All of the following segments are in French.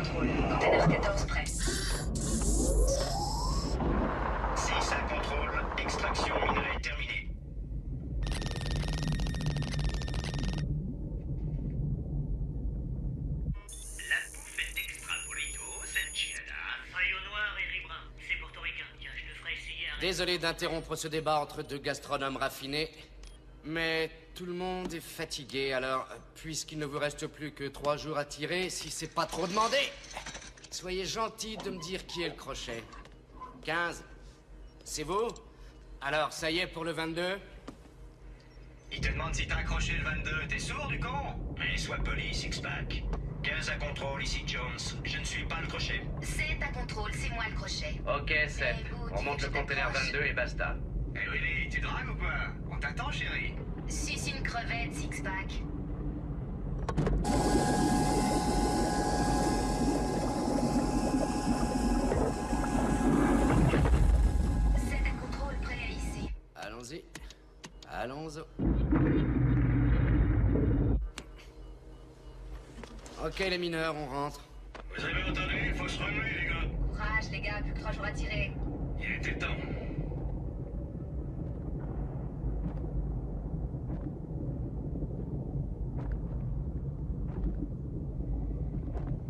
contrôle. Container 14 prêt. 6 à contrôle. Extraction minerai terminée. La bouffette extra burritos, enchiladas, maillot noir et riz brun. C'est portoricain. Tiens, je le ferai essayer un... Désolé d'interrompre ce débat entre deux gastronomes raffinés, mais tout le monde est fatigué, alors, puisqu'il ne vous reste plus que 3 jours à tirer, si c'est pas trop demandé, soyez gentil de me dire qui est le crochet. 15. C'est vous? Alors, ça y est pour le 22? Il te demande si t'as accroché le 22. T'es sourd, du con? Mais sois poli, Sixpack. 15 à contrôle, ici Jones. Je ne suis pas le crochet. C'est à contrôle, c'est moi le crochet. Ok, 7. On monte le conteneur 22 et basta. Eh Willy, tu dragues ou pas? On t'attend, chérie. Suce une crevette, six-pack. C'est à contrôle, prêt à hisser. Allons-y. Allons-y. Ok, les mineurs, on rentre. Vous avez entendu? Il faut se remuer, les gars. Courage, les gars, plus que 3 jours à tirer. Il était temps.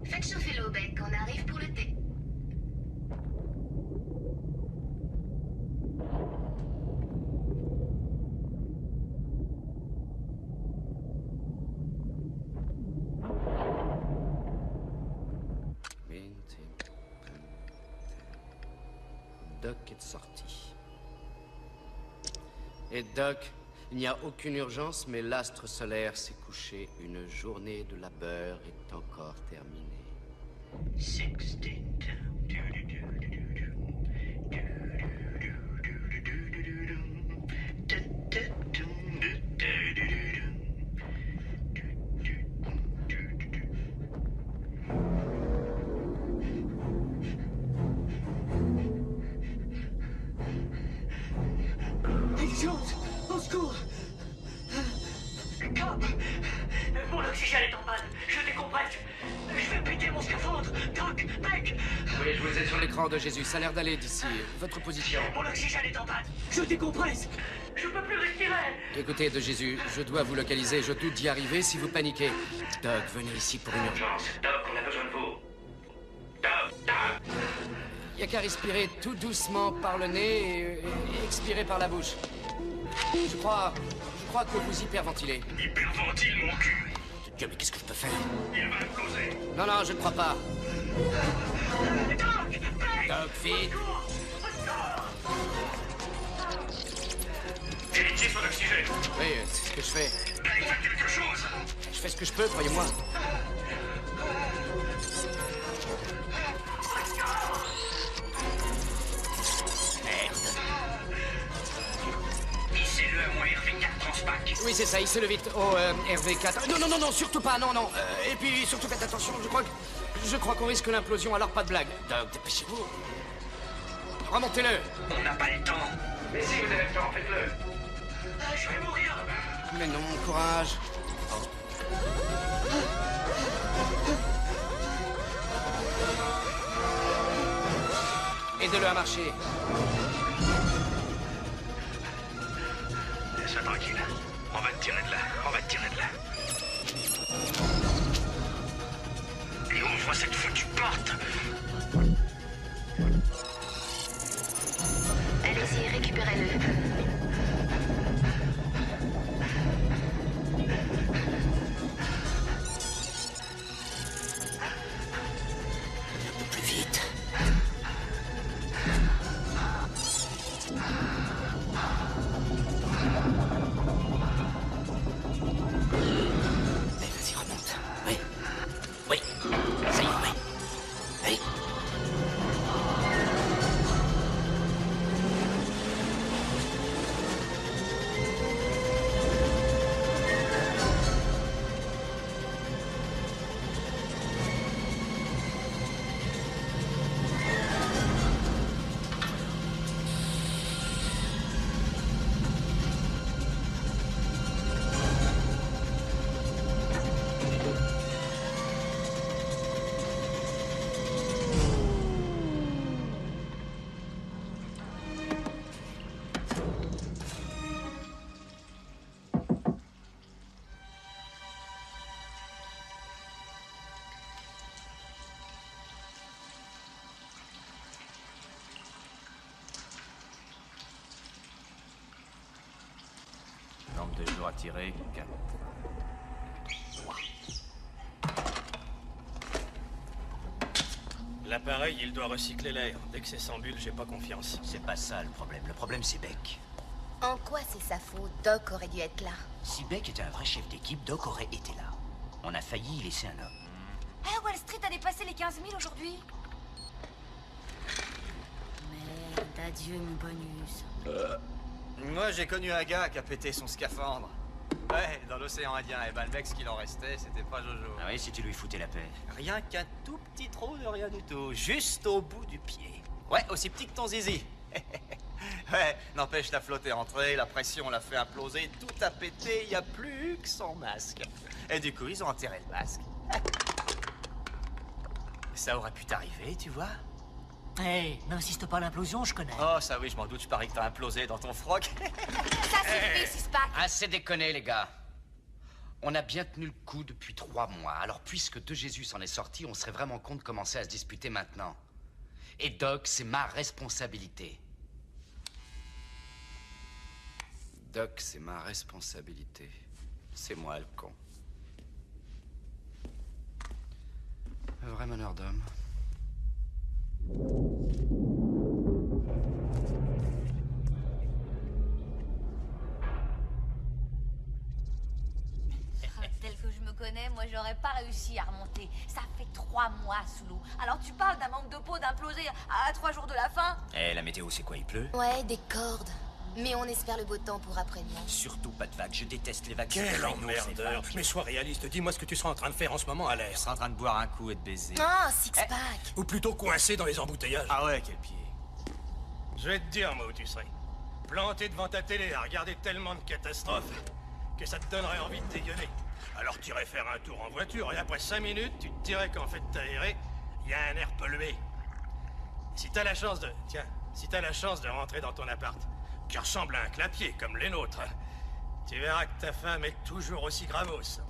Faites chauffer l'eau, bec, on arrive pour le thé. Doc est sorti. Et Doc, il n'y a aucune urgence, mais l'astre solaire s'est couché. Une journée de labeur est encore terminée. 16 Jones, au secours! Cap! Mon oxygène est en panne. Je décompresse. Je vais péter mon scaphandre. Doc, mec! Oui, je vous ai sur l'écran de Jésus. Ça a l'air d'aller d'ici. Votre position. Mon oxygène est en panne. Je décompresse. Je peux plus respirer. Écoutez, de Jésus, je dois vous localiser. Je doute d'y arriver si vous paniquez. Doc, venez ici pour une urgence. Doc, on a besoin de vous. Doc! Il n'y a qu'à respirer tout doucement par le nez et expirer par la bouche. Je crois que vous hyperventilez. Hyperventile, mon cul. Dieu, mais qu'est-ce que je peux faire? Il va me causer. Non, non, je ne crois pas. Doc! Mec! Doc, vite! Vérifiez son oxygène. Oui, c'est ce que je fais. Mec, faites quelque chose. Je fais ce que je peux, croyez-moi. Hissez-le à mon RV4 Transpac. Oui, c'est ça, hissez-le vite au RV4. Non, non, non, non, surtout pas, non, non. Et puis, surtout faites attention, je crois qu'on risque l'implosion, alors pas de blague. Doc, dépêchez-vous. Remontez-le. On n'a pas le temps. Mais si vous avez le temps, faites-le. Je vais mourir. Mais non, courage. Aidez-le à marcher. Laisse-le tranquille. On va te tirer de là. On va te tirer de là. Et ouvre cette foutue porte. Allez-y, récupérez-le. Un peu plus vite. Allez, vas-y, remonte. Oui. Oui. Ça y est, oui. Oui. 2 jours à tirer, quelqu'un. L'appareil, il doit recycler l'air. Dès que c'est sans bulle, j'ai pas confiance. C'est pas ça le problème. Le problème, c'est Beck. En quoi c'est sa faute? Doc aurait dû être là. Si Beck était un vrai chef d'équipe, Doc aurait été là. On a failli y laisser un homme. Ah, Wall Street a dépassé les 15 000 aujourd'hui. Merde, adieu mon bonus. Moi, j'ai connu un gars qui a pété son scaphandre. Ouais, dans l'océan Indien. Et ben, le mec, ce qu'il en restait, c'était pas Jojo. Ah oui, si tu lui foutais la paix. Rien qu'un tout petit trou de rien du tout. Juste au bout du pied. Ouais, aussi petit que ton zizi. Ouais, n'empêche, la flotte est rentrée, la pression l'a fait imploser, tout a pété, il n'y a plus que son masque. Et du coup, ils ont enterré le masque. Ça aurait pu t'arriver, tu vois. Hey, n'insiste pas à l'implosion, je connais. Oh, ça oui, je m'en doute, je parie que t'as implosé dans ton froc. Ça suffit, Sixpack. Assez déconné, les gars. On a bien tenu le coup depuis 3 mois. Alors, puisque De Jésus s'en est sorti, on serait vraiment con de commencer à se disputer maintenant. Et Doc, c'est ma responsabilité. Doc, c'est ma responsabilité. C'est moi le con. Un vrai meneur d'homme. Tel que je me connais, moi j'aurais pas réussi à remonter. Ça fait 3 mois sous l'eau. Alors tu parles d'un manque de peau, d'imploser à 3 jours de la fin? Eh, la météo, c'est quoi, il pleut? Ouais, des cordes. Mais on espère le beau temps pour après-demain. Surtout pas de vagues, je déteste les vagues. Quel C'est emmerdeur. Mais sois réaliste, dis-moi ce que tu seras en train de faire en ce moment à Je l'air. serais en train de boire un coup et de baiser. Ah, Sixpack. Ou plutôt coincé dans les embouteillages. Ah ouais, quel pied. Je vais te dire, moi, où tu serais. Planté devant ta télé à regarder tellement de catastrophes que ça te donnerait envie de dégueuler. Alors tu irais faire un tour en voiture et après 5 minutes, tu te dirais qu'en fait t'as aéré, il y a un air pollué. Si t'as la chance de... Tiens, si t'as la chance de rentrer dans ton appart, qui ressemble à un clapier comme les nôtres, tu verras que ta femme est toujours aussi gravos.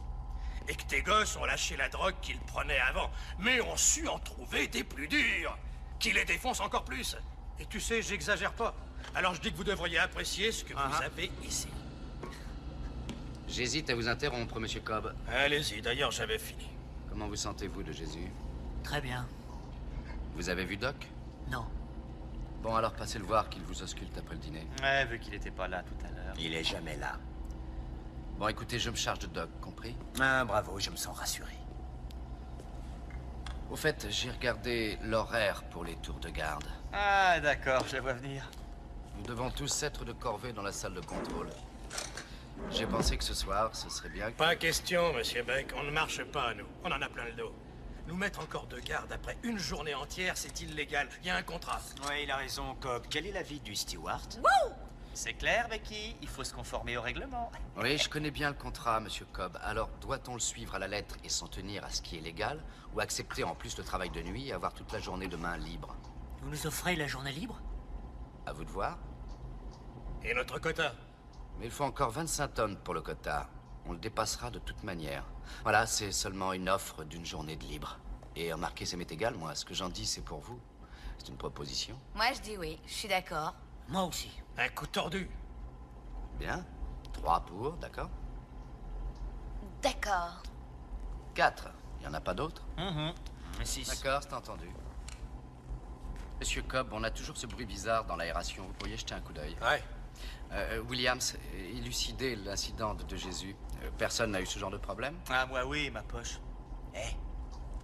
Et que tes gosses ont lâché la drogue qu'ils prenaient avant, mais ont su en trouver des plus durs, qui les défoncent encore plus. Et tu sais, j'exagère pas. Alors je dis que vous devriez apprécier ce que vous avez ici. J'hésite à vous interrompre, monsieur Cobb. Allez-y, d'ailleurs j'avais fini. Comment vous sentez-vous, De Jésus? Très bien. Vous avez vu Doc? Non. Bon, alors passez le voir qu'il vous ausculte après le dîner. Ouais, vu qu'il était pas là tout à l'heure. Il est jamais là. Bon, écoutez, je me charge de Doc, compris? Ah, bravo, je me sens rassuré. Au fait, j'ai regardé l'horaire pour les tours de garde. Ah, d'accord, je la vois venir. Nous devons tous être de corvée dans la salle de contrôle. J'ai pensé que ce soir, ce serait bien que... Pas question, monsieur Beck, on ne marche pas, nous. On en a plein le dos. Nous mettre encore de garde après une journée entière, c'est illégal. Il y a un contrat. Ouais, il a raison, Cobb. Quel est l'avis du steward? C'est clair, Becky, il faut se conformer au règlement. Oui, je connais bien le contrat, monsieur Cobb. Alors, doit-on le suivre à la lettre et s'en tenir à ce qui est légal, ou accepter en plus le travail de nuit et avoir toute la journée de main libre? Vous nous offrez la journée libre? À vous de voir. Et notre quota? Mais il faut encore 25 tonnes pour le quota. On le dépassera de toute manière. Voilà, c'est seulement une offre d'une journée de libre. Et remarquez, ça m'est égal, moi. Ce que j'en dis, c'est pour vous. C'est une proposition. Moi je dis oui, je suis d'accord. Moi aussi. Un coup tordu. Bien. 3 pour, d'accord? D'accord. 4. Il n'y en a pas d'autres? 6. D'accord, c'est entendu. Monsieur Cobb, on a toujours ce bruit bizarre dans l'aération. Vous pourriez jeter un coup d'œil. Ouais. Williams, élucidez l'incident de Jésus. Personne n'a eu ce genre de problème? Ah, moi oui, ma poche. Eh,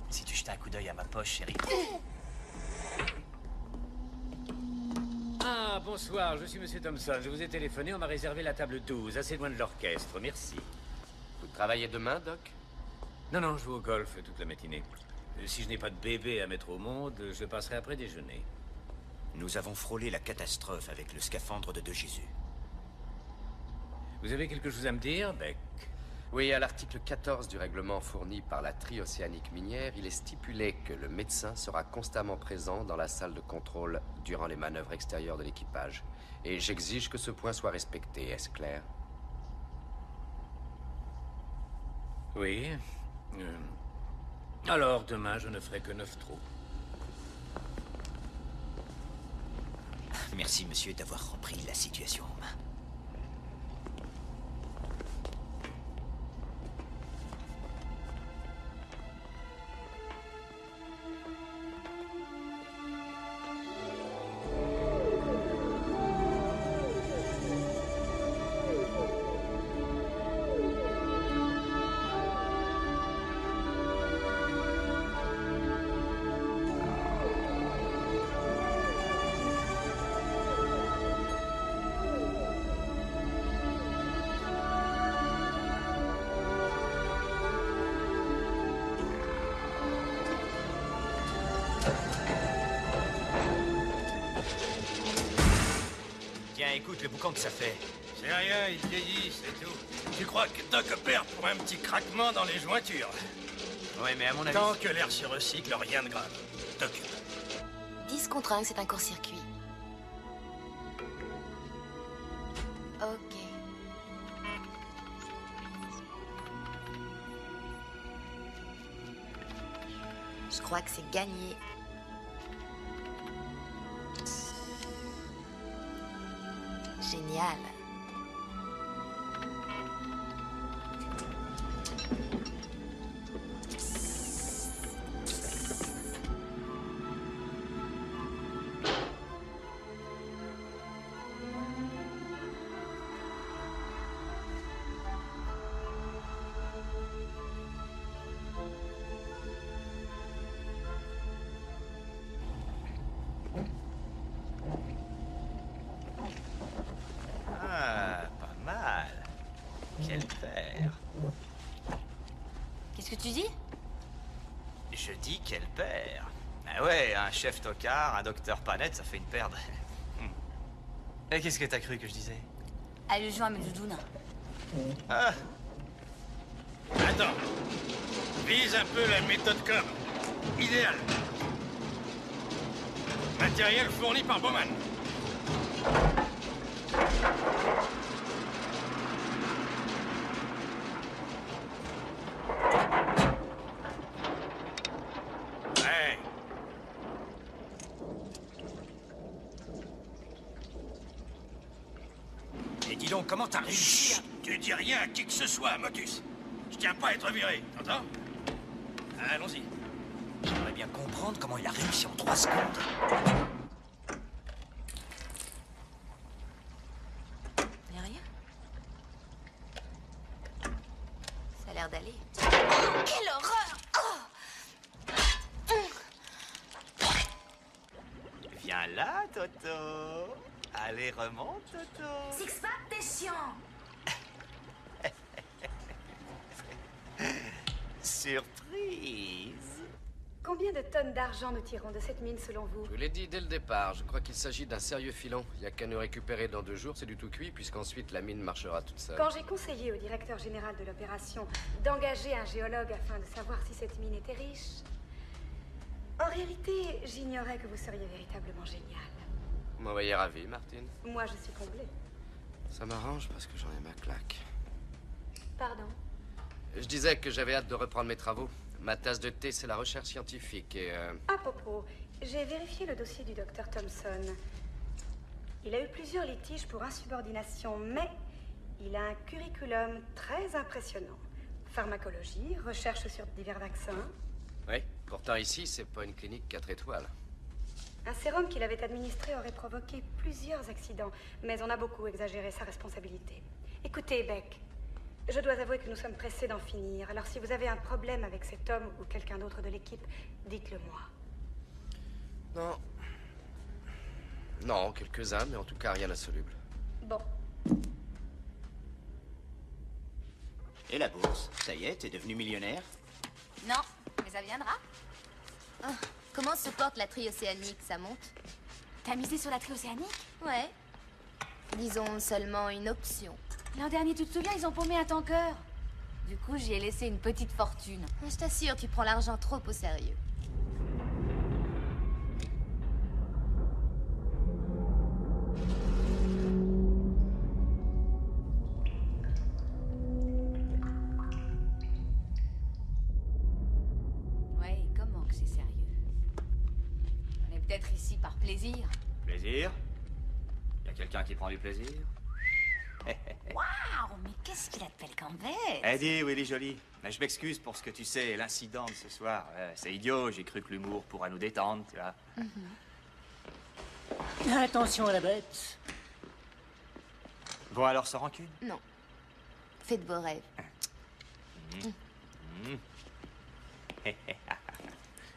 si tu jetais un coup d'œil à ma poche, chérie. Ah, bonsoir, je suis Monsieur Thompson. Je vous ai téléphoné, on m'a réservé la table 12, assez loin de l'orchestre, merci. Vous travaillez demain, Doc? Non, non, je joue au golf toute la matinée. Si je n'ai pas de bébé à mettre au monde, je passerai après déjeuner. Nous avons frôlé la catastrophe avec le scaphandre de Jésus. Vous avez quelque chose à me dire, Beck? Oui, à l'article 14 du règlement fourni par la Tri-Océanique Minière, il est stipulé que le médecin sera constamment présent dans la salle de contrôle durant les manœuvres extérieures de l'équipage. Et j'exige que ce point soit respecté, est-ce clair? Oui. Alors, demain, je ne ferai que 9 trous. Merci, monsieur, d'avoir repris la situation en main. Tiens, écoute le boucan que ça fait. C'est rien, il vieillit, c'est tout. Tu crois que Doc opère pour un petit craquement dans les jointures? Ouais, mais à mon avis... Tant que l'air se recycle, rien de grave. Doc. 10 contre 1, c'est un court-circuit. Ok. Je crois que c'est gagné. Génial. Ah, pas mal. Quel père. Qu'est-ce que tu dis? Je dis quel père. Ah ouais, un chef tocard, un docteur pas net, ça fait une paire de... Et qu'est-ce que t'as cru que je disais? Allusion à mes doudounes. Ah, Attends. Vise un peu la méthode COM. Idéal. Matériel fourni par Bowman. Ouais. et dis donc, comment t'as réussi à... Tu dis rien à qui que ce soit, Motus. Je tiens pas à être viré, t'entends? Allons-y. J'aimerais bien comprendre comment il a réussi en 3 secondes. Y'a rien? Ça a l'air d'aller. Oh, quelle horreur! Viens là, Toto. Allez, remonte, Toto. Six-Pack, t'es chiant! Surprise. Combien de tonnes d'argent nous tirons de cette mine selon vous? Je vous l'ai dit dès le départ, je crois qu'il s'agit d'un sérieux filon. Il n'y a qu'à nous récupérer dans 2 jours, c'est du tout cuit, puisqu'ensuite la mine marchera toute seule. Quand j'ai conseillé au directeur général de l'opération d'engager un géologue afin de savoir si cette mine était riche, en réalité, j'ignorais que vous seriez véritablement génial. Vous m'envoyez ravi, Martine. Moi, je suis comblée. Ça m'arrange parce que j'en ai ma claque. Pardon? Je disais que j'avais hâte de reprendre mes travaux. Ma tasse de thé, c'est la recherche scientifique et... À propos, j'ai vérifié le dossier du docteur Thompson. Il a eu plusieurs litiges pour insubordination, mais il a un curriculum très impressionnant. Pharmacologie, recherche sur divers vaccins. Oui, pourtant ici, c'est pas une clinique 4 étoiles. Un sérum qu'il avait administré aurait provoqué plusieurs accidents, mais on a beaucoup exagéré sa responsabilité. Écoutez, Beck, je dois avouer que nous sommes pressés d'en finir. Alors si vous avez un problème avec cet homme ou quelqu'un d'autre de l'équipe, dites-le moi. Non. Non, quelques-uns, mais en tout cas rien d'insoluble. Bon. Et la bourse? Ça y est, t'es devenu millionnaire? Non, mais ça viendra. Oh, comment se porte la triocéanique? Ça monte? T'as misé sur la triocéanique? Ouais. Disons seulement une option. L'an dernier, tu te souviens, ils ont paumé un tanker. Du coup, j'y ai laissé une petite fortune. Je t'assure, tu prends l'argent trop au sérieux. Ouais, comment que c'est sérieux? On est peut-être ici par plaisir. Plaisir? Y a quelqu'un qui prend du plaisir? Waouh, mais qu'est-ce qu'il a de belle gambette! Eddie, Willy Jolie. Mais je m'excuse pour ce que tu sais, l'incident de ce soir. C'est idiot, j'ai cru que l'humour pourrait nous détendre, tu vois. Attention à la bête. Bon, alors, sans rancune? Non. Faites vos rêves.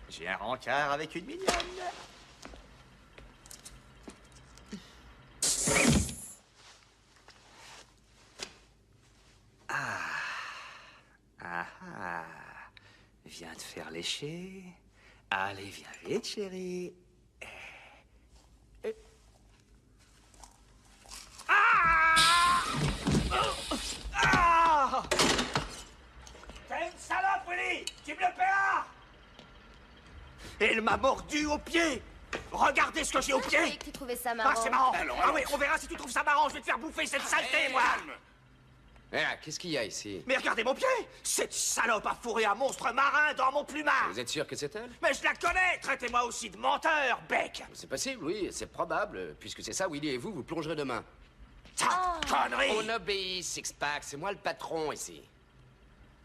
J'ai un rencard avec une mignonne. Ah. Viens te faire lécher. Allez, viens vite, chérie. Ah! Ah! T'es une salope, Willy! Tu me le paieras! Elle m'a mordu au pied! Regardez ce que j'ai au pied! Je croyais que tu trouvais ça marrant. Ah, c'est marrant! Ah oui, on verra si tu trouves ça marrant, je vais te faire bouffer cette saleté, moi! Qu'est-ce qu'il y a ici? Mais regardez mon pied! Cette salope a fourré un monstre marin dans mon plumard! Vous êtes sûr que c'est elle? Mais je la connais! Traitez-moi aussi de menteur, Beck! C'est possible, oui, c'est probable. Puisque c'est ça, Willy et vous plongerez demain. Connerie! On obéit, Six-Pack, c'est moi le patron ici.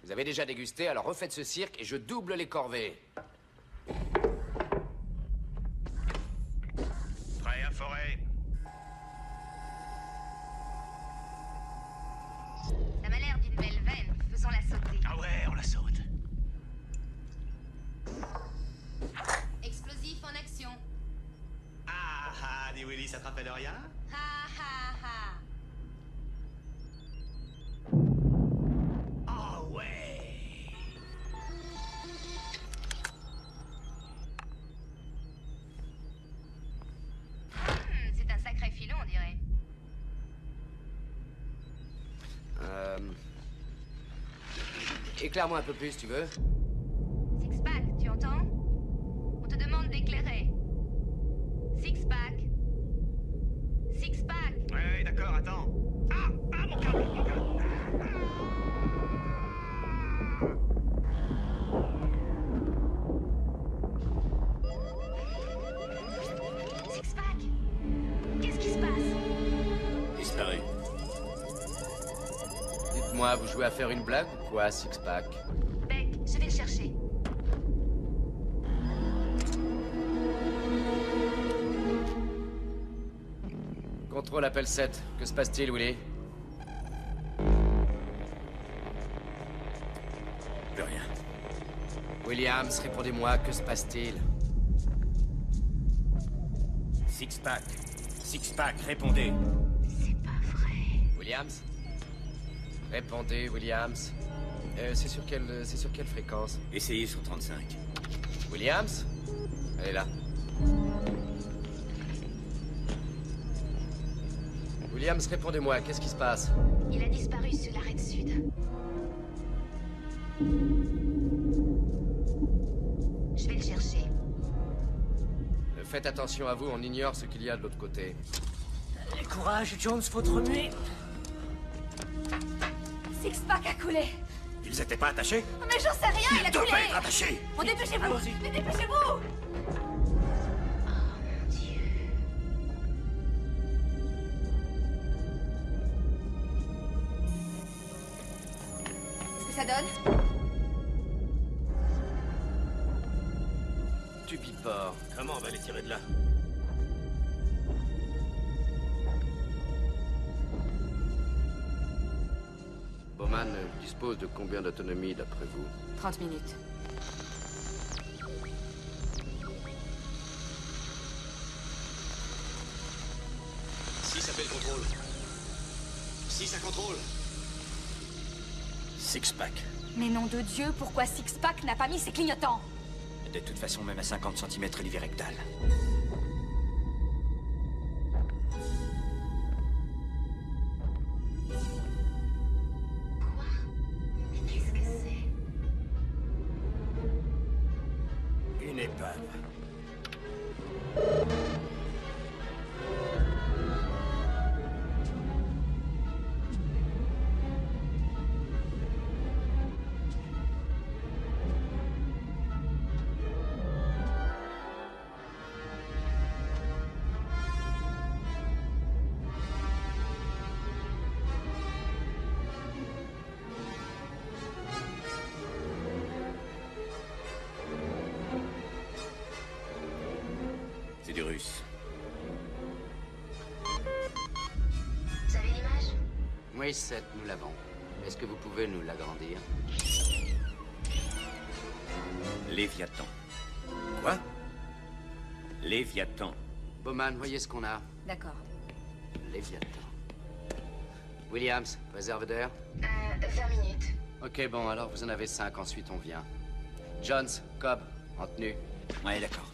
Vous avez déjà dégusté, alors refaites ce cirque et je double les corvées. Prêt à forer. Ça m'a l'air d'une belle veine. Faisons-la sauter. Ah ouais, on la saute. Explosif en action. Ah, dit Willy, ça te rappelle rien? Ha ha ha. Ah ouais. C'est un sacré filon, on dirait. Éclaire-moi un peu plus, tu veux? Six-Pack, tu entends? On te demande d'éclairer. Six-Pack. Six-Pack. Ouais, d'accord, attends. Ah, mon câble, mon câble. Six-Pack. Qu'est-ce qui se passe? Disparu. Dites-moi, vous jouez à faire une blague ou quoi, Six-Pack? Beck, je vais le chercher. Contrôle appel 7. Que se passe-t-il, Willy? Plus rien. Williams, répondez-moi, que se passe-t-il? Six-Pack. Six-Pack, répondez. C'est pas vrai. Williams? Répondez, Williams. C'est sur quelle fréquence? Essayez sur 35. Williams? Elle est là. Williams, répondez-moi, qu'est-ce qui se passe? Il a disparu sur l'arrêt sud. Je vais le chercher. Faites attention à vous, on ignore ce qu'il y a de l'autre côté. Allez, courage, Jones, faut te remuer. Six-Pack a coulé. Ils étaient pas attachés? Mais j'en sais rien, il a coulé. devaient être attachés! Bon, dépêchez-vous. Allons-y. Mais dépêchez-vous. Qu'est-ce que ça donne? Tu bipores. Comment on va les tirer de là? Bowman dispose de combien d'autonomie, d'après vous? 30 minutes. Si ça fait le contrôle. Si ça contrôle. Six-Pack. Mais nom de Dieu, pourquoi Six-Pack n'a pas mis ses clignotants? De toute façon, même à 50 cm, il est rectal. Quoi? Mais qu'est-ce que c'est? Une épave. C'est du russe. Vous avez l'image? Oui, 7, nous l'avons. Est-ce que vous pouvez nous l'agrandir? Léviathan. Quoi? Léviathan. Bowman, voyez ce qu'on a. D'accord. Léviathan. Williams, réserve d'air? 20 minutes. Ok, bon, alors vous en avez 5, ensuite on vient. Jones, Cobb, en tenue. Ouais, d'accord.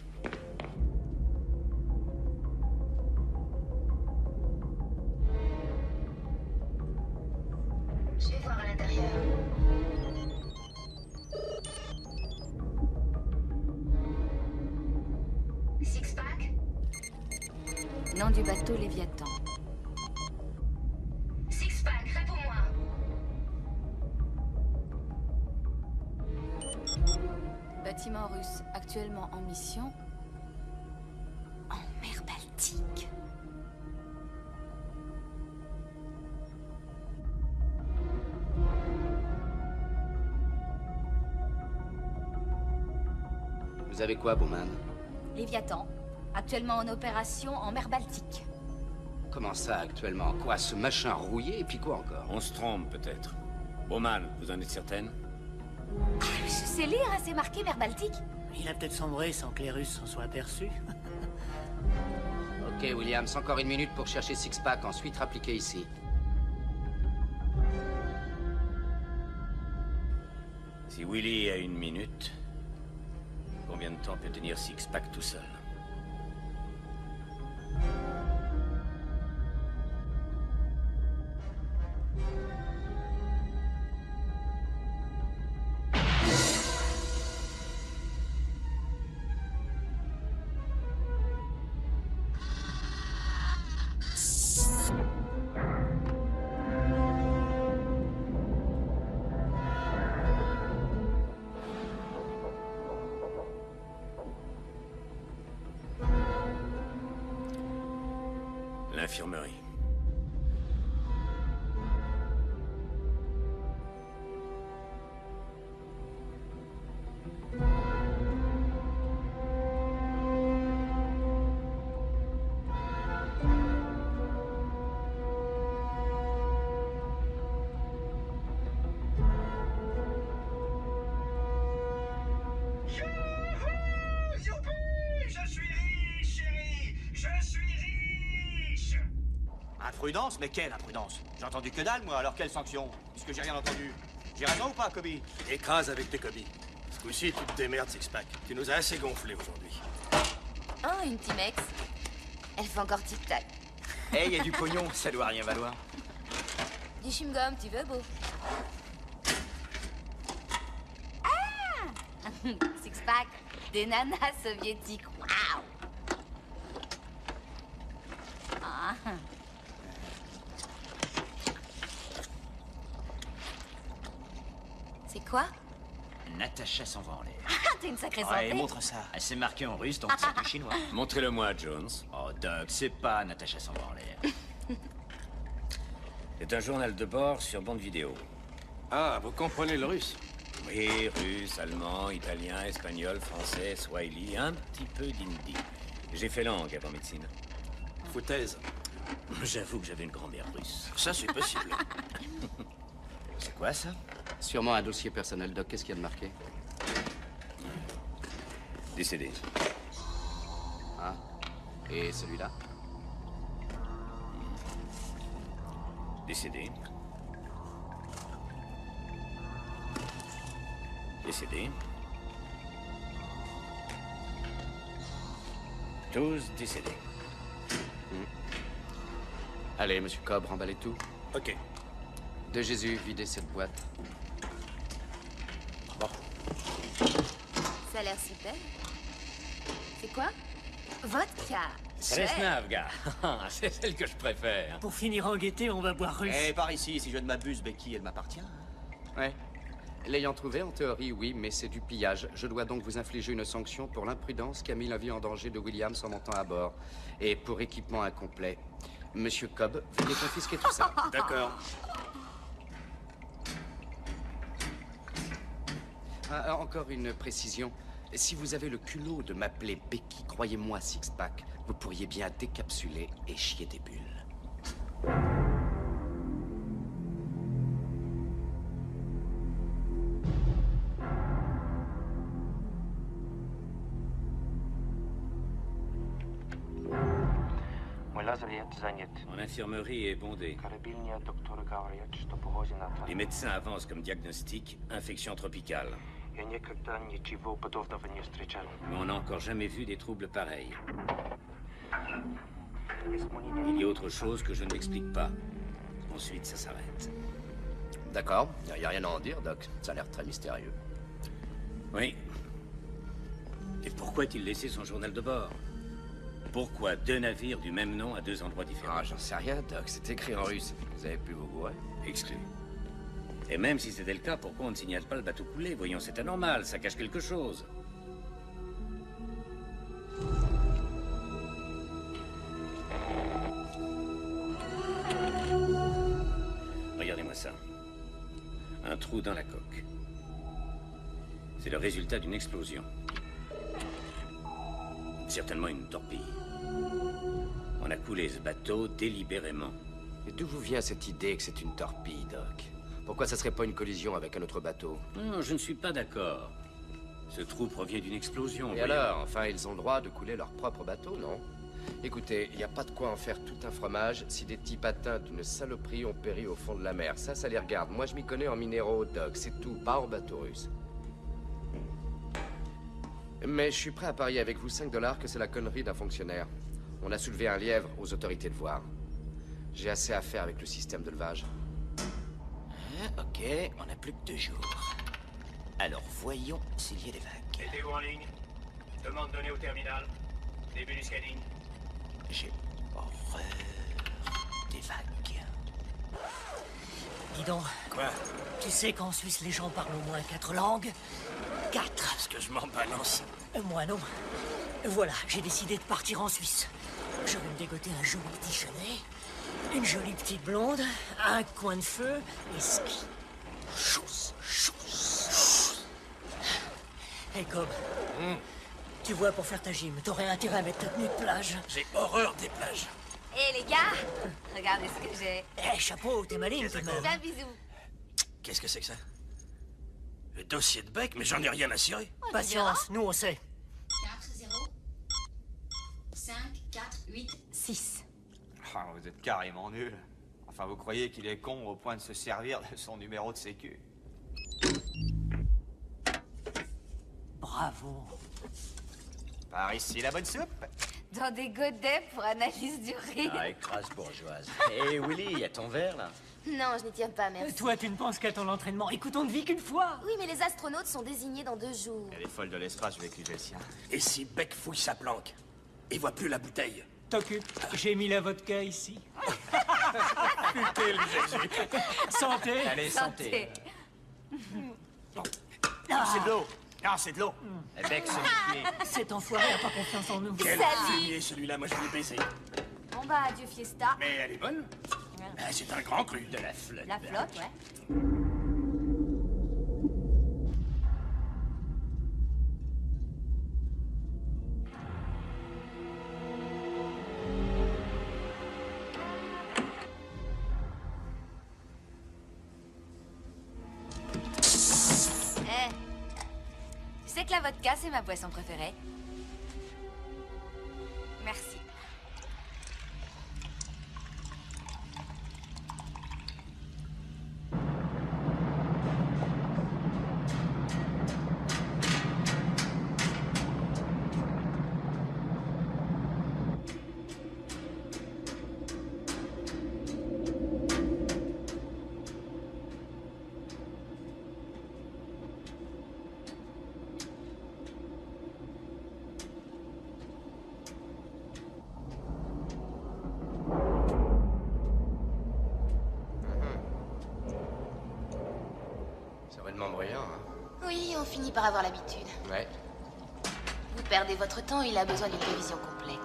Je vais voir à l'intérieur. Six-pack? Nom du bateau Léviathan. Six-pack, réponds-moi. Bâtiment russe actuellement en mission en mer Baltique. Vous avez quoi, Bowman? Léviathan, actuellement en opération en mer Baltique. Comment ça, actuellement? Quoi, ce machin rouillé, et puis quoi encore? On se trompe, peut-être. Bowman, vous en êtes certaine? Je sais lire, hein, c'est marqué mer Baltique. Il a peut-être sombré sans que les Russes s'en soient aperçus. Ok, Williams, encore 1 minute pour chercher Six-Pack, ensuite rappliquer ici. Si Willy a 1 minute, combien de temps peut tenir Six-Pack tout seul? L'infirmerie. Imprudence? Mais quelle imprudence? J'ai entendu que dalle, moi, alors quelle sanction? Puisque j'ai rien entendu. J'ai raison ou pas, Kobe? Écrase avec tes Kobe. Ce coup-ci, tu te démerdes, Six-Pack. Tu nous as assez gonflés aujourd'hui. Oh, une Timex. Elle fait encore tic-tac. Eh, y a du pognon, ça doit rien valoir. Du chewing-gum, tu veux, beau? Ah Six-pack, des nanas soviétiques. Waouh. Ah. C'est quoi? Natacha s'envoie en l'air. Ah, t'es une sacrée santé. Ouais, montre ça. Elle s'est marquée en russe, donc c'est du chinois. Montrez-le-moi, Jones. Oh, Doug, c'est pas Natacha s'envoie en l'air. C'est un journal de bord sur bande vidéo. Ah, vous comprenez le russe? Oui, russe, allemand, italien, espagnol, français, swahili, un petit peu d'hindi. J'ai fait langue avant médecine. Foutaise. J'avoue que j'avais une grand-mère russe. Ça, c'est possible. C'est quoi, ça? Sûrement un dossier personnel, Doc. Qu'est-ce qu'il y a de marqué? Décédé. Ah. Et celui-là? Décédé. Décédé. Tous décédés. Allez, monsieur Cobb, remballez tout. Ok. De Jésus, videz cette boîte. Bon. Ça a l'air super. C'est quoi? Vodka. Resnavga. C'est celle que je préfère. Pour finir en gaieté, on va boire russe. Eh, par ici, si je ne m'abuse, Becky, elle m'appartient. Ouais. L'ayant trouvé, en théorie, oui, mais c'est du pillage. Je dois donc vous infliger une sanction pour l'imprudence qui a mis la vie en danger de Williams en montant à bord. Et pour équipement incomplet. Monsieur Cobb, veuillez confisquer tout ça. D'accord. Ah, encore une précision. Si vous avez le culot de m'appeler Becky, croyez-moi, Six-Pack, vous pourriez bien décapsuler et chier des bulles. Mon infirmerie est bondée. Les médecins avancent comme diagnostic infection tropicale. Mais on n'a encore jamais vu des troubles pareils. Il y a autre chose que je ne m'explique pas. Ensuite, ça s'arrête. D'accord, y a rien à en dire, Doc. Ça a l'air très mystérieux. Oui. Et pourquoi a-t-il laissé son journal de bord? Pourquoi 2 navires du même nom à 2 endroits différents? Ah, j'en sais rien, Doc. C'est écrit en russe. Vous avez pu vous gourer? Exclu. Et même si c'était le cas, pourquoi on ne signale pas le bateau coulé? Voyons, c'est anormal, ça cache quelque chose. Regardez-moi ça. Un trou dans la coque. C'est le résultat d'une explosion. Certainement une torpille. On a coulé ce bateau délibérément. Et d'où vous vient cette idée que c'est une torpille, Doc? Pourquoi ça serait pas une collision avec un autre bateau? Non, je ne suis pas d'accord. Ce trou provient d'une explosion. Et alors, enfin, ils ont le droit de couler leur propre bateau, non? Écoutez, il n'y a pas de quoi en faire tout un fromage si des types atteints d'une saloperie ont péri au fond de la mer. Ça les regarde. Moi, je m'y connais en minéraux, Doc. C'est tout, pas en bateau russe. Mais je suis prêt à parier avec vous $5 que c'est la connerie d'un fonctionnaire. On a soulevé un lièvre aux autorités de voir. J'ai assez à faire avec le système de levage. Ok, on n'a plus que 2 jours. Alors voyons s'il y a des vagues. Mettez-vous en ligne. Demande donnée au terminal. Début du scanning. J'ai horreur des vagues. Dis donc. Quoi? Tu sais qu'en Suisse, les gens parlent au moins 4 langues? 4. Parce que je m'en balance. Moi non. Voilà, j'ai décidé de partir en Suisse. Je vais me dégoter un joli petit chalet, une jolie petite blonde, un coin de feu et ski. Chousse, chousse. Hey Cobb, tu vois, pour faire ta gym, t'aurais intérêt à mettre ta tenue de plage. J'ai horreur des plages. Hé les gars, regardez ce que j'ai. Eh, chapeau, t'es maligne tout de même. Un bisou. Qu'est-ce que c'est que ça? Le dossier de Beck, mais j'en ai rien à cirer. Patience, nous on sait. 4, 0, 5, 4, 8, 6. Ah, vous êtes carrément nul. Enfin, vous croyez qu'il est con au point de se servir de son numéro de sécu? Bravo. Par ici, la bonne soupe. Dans des godets pour analyse du riz. Ah, écrase bourgeoise. Hé, Willy, y a ton verre, là? Non, je n'y tiens pas, merci. Toi, tu ne penses qu'à ton entraînement. Écoute, on ne vit qu'une fois. Oui, mais les astronautes sont désignés dans 2 jours. Elle est folle de l'espace, je vais écouter le sien. Et si Beck fouille sa planque? Il voit plus la bouteille. T'occupe, j'ai mis la vodka ici. Putain, le Jésus. Santé. Allez, santé. Ah. C'est de l'eau. Ah, c'est de l'eau. Beck, c'est méfier. Cet enfoiré n'a pas confiance en nous. Quel Salut. fumier, celui-là, moi je vais le baiser. Bon bah, adieu Fiesta. Mais elle est bonne. Ah, c'est un grand cru. De la flotte. La flotte, ouais. Tu sais que la vodka, c'est ma boisson préférée. Merci. Bruyant, hein? Oui, on finit par avoir l'habitude. Ouais. Vous perdez votre temps, il a besoin d'une révision complète.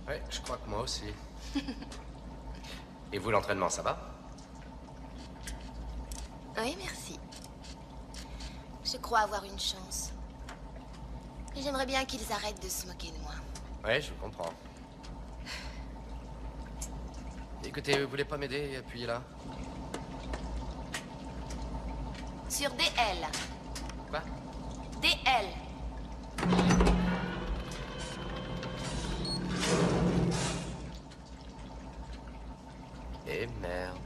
Ouais, je crois que moi aussi. Et vous, l'entraînement, ça va? Oui, merci. Je crois avoir une chance. Et j'aimerais bien qu'ils arrêtent de se moquer de moi. Ouais, je comprends. Écoutez, vous voulez pas m'aider et appuyer là? Sur DL. Quoi? DL. Et merde.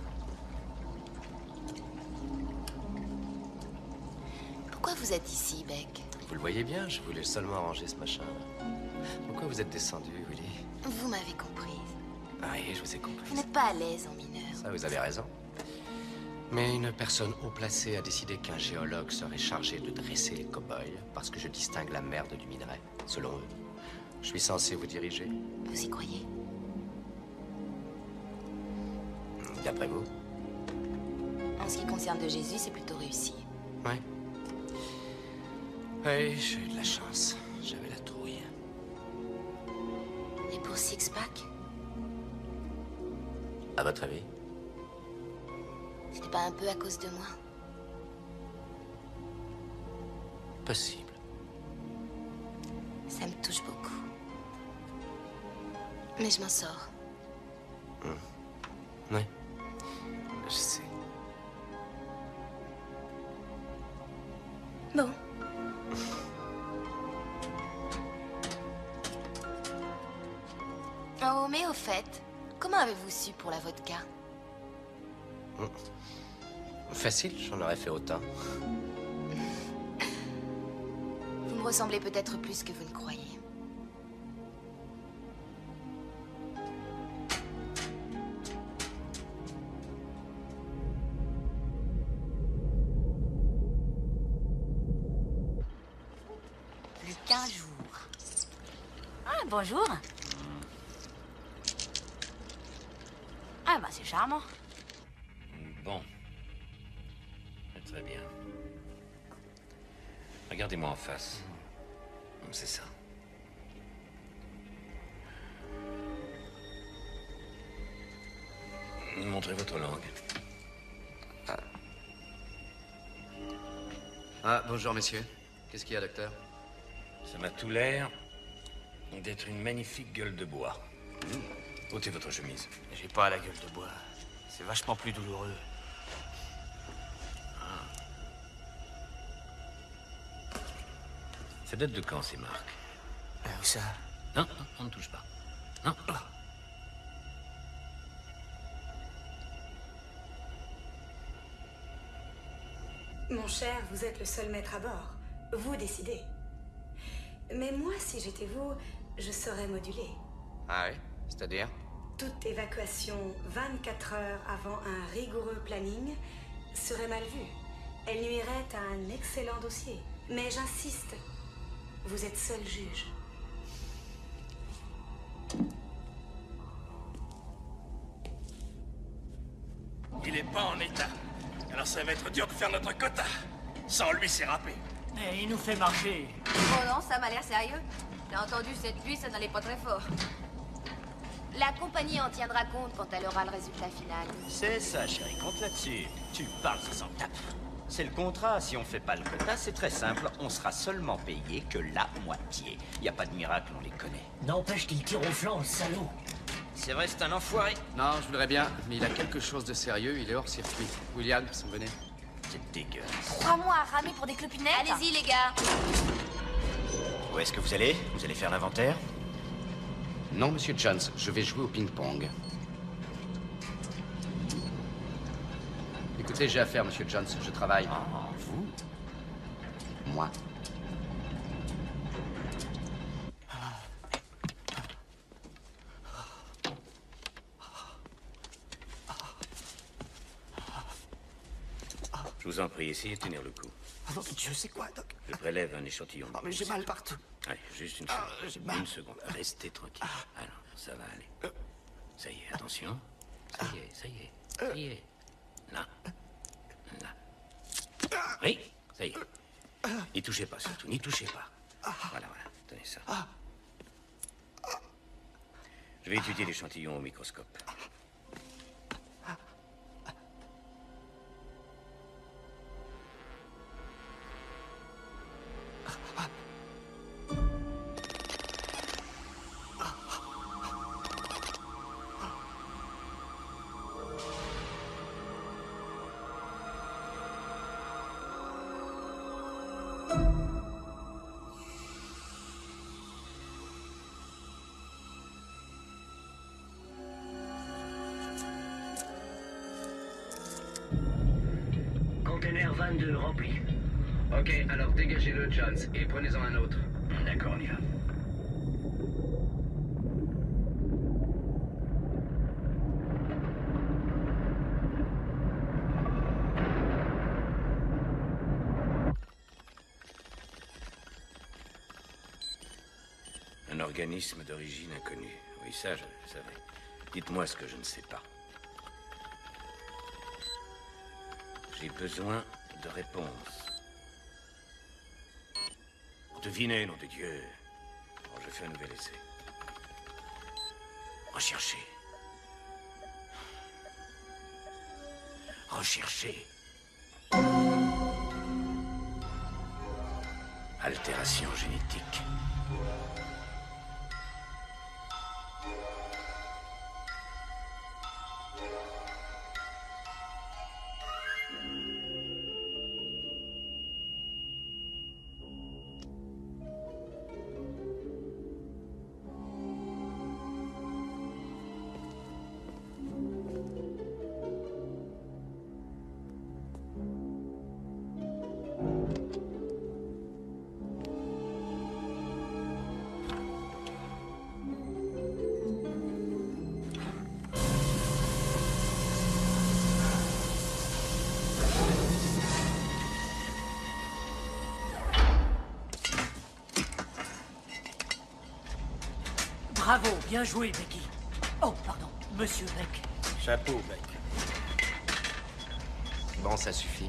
vous êtes ici, Beck? Vous le voyez bien, je voulais seulement arranger ce machin. Pourquoi vous êtes descendu, Willy? Vous m'avez comprise. Ah oui, je vous ai compris. Vous n'êtes pas à l'aise en mineur. Ça, vous avez raison. Mais une personne haut placée a décidé qu'un géologue serait chargé de dresser les cow-boys parce que je distingue la merde du minerai, selon eux. Je suis censé vous diriger. Vous y croyez? D'après vous? En ce qui concerne de Jésus, c'est plutôt réussi. Ouais. Oui, j'ai eu de la chance. J'avais la trouille. Et pour Six-Pack? À votre avis? C'était pas un peu à cause de moi? Possible. Ça me touche beaucoup. Mais je m'en sors. Oui. Je sais. Bon. Oh, mais au fait, comment avez-vous su pour la vodka? Facile, j'en aurais fait autant. Vous me ressemblez peut-être plus que vous ne croyez. Plus qu'un jour. Ah, bonjour. Ah, bah, c'est charmant. Bon. Très bien. Regardez-moi en face. C'est ça. Montrez votre langue. Ah, bonjour, messieurs. Qu'est-ce qu'il y a, docteur? Ça m'a tout l'air d'être une magnifique gueule de bois. Ôtez votre chemise. J'ai pas la gueule de bois. C'est vachement plus douloureux. Ça date de quand, ces marques? Où ça? Non, non, on ne touche pas. Non. Mon cher, vous êtes le seul maître à bord. Vous décidez. Mais moi, si j'étais vous, je saurais moduler. Ah oui? C'est-à-dire? Toute évacuation 24 heures avant un rigoureux planning serait mal vue. Elle nuirait à un excellent dossier. Mais j'insiste, vous êtes seul juge. Il est pas en état. Alors ça va être dur de faire notre quota. Sans lui, c'est râpé. Mais il nous fait marcher. Oh non, ça m'a l'air sérieux. J'ai entendu cette nuit, ça n'allait pas très fort. La compagnie en tiendra compte quand elle aura le résultat final. C'est ça, chérie, compte là-dessus. Tu parles, ça s'en tape. C'est le contrat. Si on fait pas le quota, c'est très simple. On sera seulement payé que la moitié. Y a pas de miracle, on les connaît. N'empêche qu'il tire au flanc, le salaud. C'est vrai, c'est un enfoiré. Non, je voudrais bien, mais il a quelque chose de sérieux, il est hors circuit. Williams, venez. C'est dégueulasse. 3 mois à ramer pour des clopinettes. Allez-y, les gars. Où est-ce que vous allez? Vous allez faire l'inventaire? Non, monsieur Jones, je vais jouer au ping-pong. Écoutez, j'ai affaire, monsieur Jones, je travaille. Vous? Moi. Je vous en prie, essayez de tenir le coup. Oh, Dieu, c'est quoi, Doc? Je prélève un échantillon. Oh, mais j'ai mal partout. Allez, juste une Ah, seconde. j'ai mal. Une seconde. Restez tranquille. Alors, ça va aller. Ça y est, attention. Ça y est, ça y est. Ça y est. Là. Là. Oui, ça y est. N'y touchez pas, surtout. N'y touchez pas. Voilà, voilà. Tenez ça. Je vais étudier l'échantillon au microscope. Container 22 rempli. Ok, alors dégagez-le, Jones, et prenez-en un autre. D'accord, on y va. Un organisme d'origine inconnue. Oui, ça, je le savais. Dites-moi ce que je ne sais pas. J'ai besoin de réponses. Devinez, nom de Dieu. Bon, je fais un nouvel essai. Recherchez. Recherchez. Altération génétique. Bravo, bien joué, Becky. Oh, pardon, Monsieur Beck. Chapeau, Beck. Bon, ça suffit.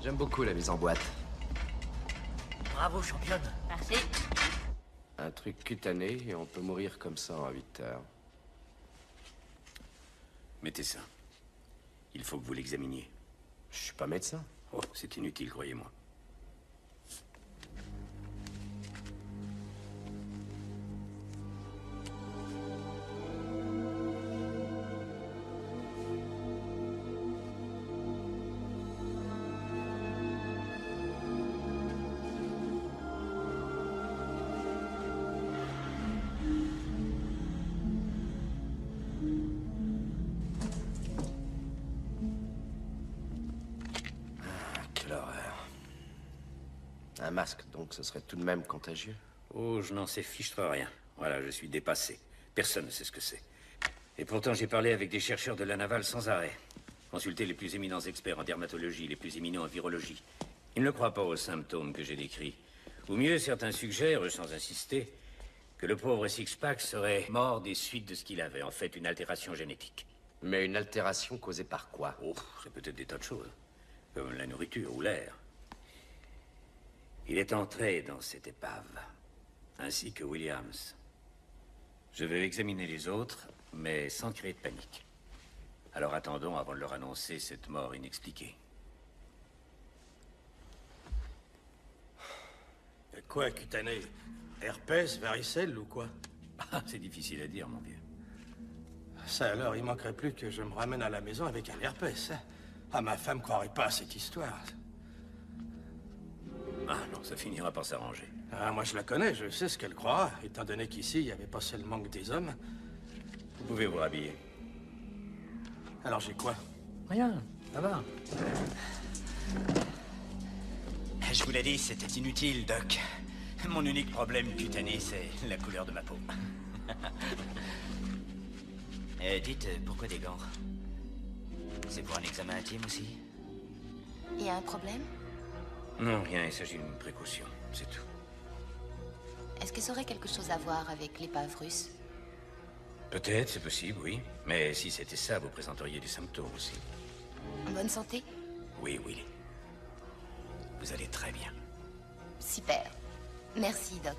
J'aime beaucoup la mise en boîte. Bravo, championne. Merci. Un truc cutané et on peut mourir comme ça en 8 heures. Mettez ça. Il faut que vous l'examiniez. Je suis pas médecin. Oh, c'est inutile, croyez-moi. Quelle horreur. Un masque, donc, ce serait tout de même contagieux. Oh, je n'en sais fichtre rien. Voilà, je suis dépassé. Personne ne sait ce que c'est. Et pourtant, j'ai parlé avec des chercheurs de la navale sans arrêt. Consulté les plus éminents experts en dermatologie, les plus éminents en virologie. Ils ne croient pas aux symptômes que j'ai décrits. Ou mieux, certains suggèrent, sans insister, que le pauvre Six-Pack serait mort des suites de ce qu'il avait, en fait, une altération génétique. Mais une altération causée par quoi? Oh, c'est peut-être des tas de choses. Comme la nourriture ou l'air. Il est entré dans cette épave, ainsi que Williams. Je vais examiner les autres, mais sans créer de panique. Alors attendons avant de leur annoncer cette mort inexpliquée. Quoi, cutané? Herpès, varicelle ou quoi? C'est difficile à dire, mon vieux. Ça alors, il manquerait plus que je me ramène à la maison avec un herpès. Hein? Ah, ma femme croirait pas à cette histoire. Ah non, ça finira par s'arranger. Ah, moi je la connais, je sais ce qu'elle croira, étant donné qu'ici, il n'y avait pas seulement que des hommes. Vous pouvez vous rhabiller. Alors j'ai quoi? Rien, ça va. Je vous l'ai dit, c'était inutile, Doc. Mon unique problème cutané, c'est la couleur de ma peau. Dites, pourquoi des gants? C'est pour un examen intime aussi? Il y a un problème? Non, rien, il s'agit d'une précaution, c'est tout. Est-ce que ça aurait quelque chose à voir avec l'épave russe? Peut-être, c'est possible, oui. Mais si c'était ça, vous présenteriez des symptômes aussi. En bonne santé? Oui, Willy. Vous allez très bien. Super. Merci, Doc.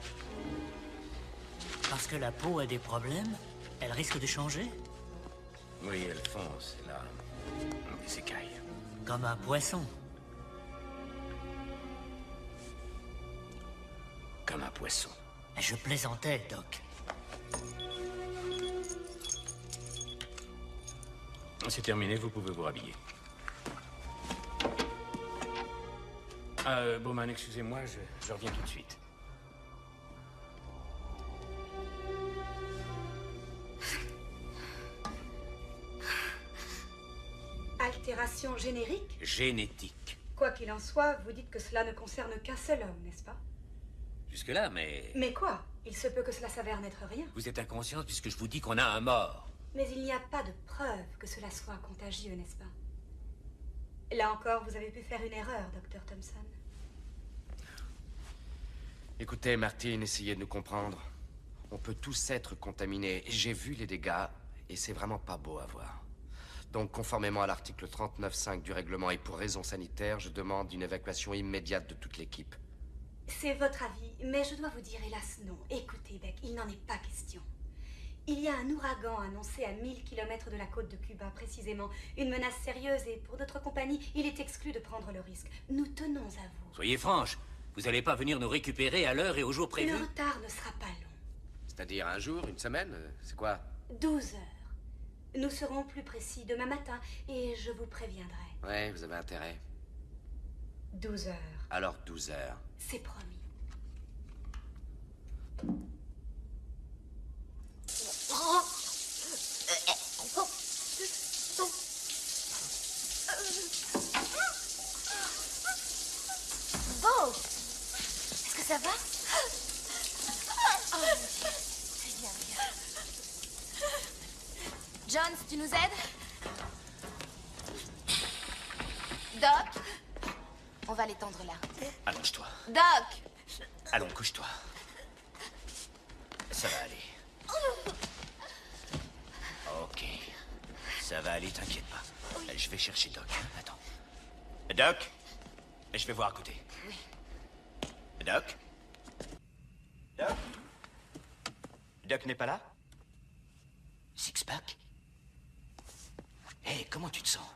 Parce que la peau a des problèmes, elle risque de changer? Oui, elle fonce, et là, des écailles. Comme un poisson. Comme un poisson. Je plaisantais, Doc. C'est terminé, vous pouvez vous rhabiller. Bowman, excusez-moi, je reviens tout de suite. Altération générique? Génétique. Quoi qu'il en soit, vous dites que cela ne concerne qu'un seul homme, n'est-ce pas? Jusque-là, mais... Mais quoi? Il se peut que cela s'avère n'être rien. Vous êtes inconsciente puisque je vous dis qu'on a un mort. Mais il n'y a pas de preuve que cela soit contagieux, n'est-ce pas? Là encore, vous avez pu faire une erreur, Dr. Thompson. Écoutez, Martine, essayez de nous comprendre. On peut tous être contaminés. J'ai vu les dégâts, et c'est vraiment pas beau à voir. Donc, conformément à l'article 39.5 du règlement et pour raison sanitaire, je demande une évacuation immédiate de toute l'équipe. C'est votre avis, mais je dois vous dire, hélas, non. Écoutez, Beck, il n'en est pas question. Il y a un ouragan annoncé à 1000 km de la côte de Cuba, précisément. Une menace sérieuse, et pour notre compagnie, il est exclu de prendre le risque. Nous tenons à vous. Soyez franche, vous n'allez pas venir nous récupérer à l'heure et au jour prévu? Le retard ne sera pas long. C'est-à-dire un jour, une semaine? C'est quoi? 12 heures. Nous serons plus précis demain matin, et je vous préviendrai. Ouais, vous avez intérêt. 12 heures. Alors 12 heures. C'est promis. Beau! Est-ce que ça va? Oh mon Dieu. Viens, viens. Jones, tu nous aides? Doc? On va l'étendre là. Allonge-toi. Doc! Allons, couche-toi. Ça va aller. Ok. Ça va aller, t'inquiète pas. Je vais chercher Doc. Attends. Doc? Je vais voir à côté. Oui. Doc? Doc? Doc n'est pas là? Six-pack? Hé, comment tu te sens?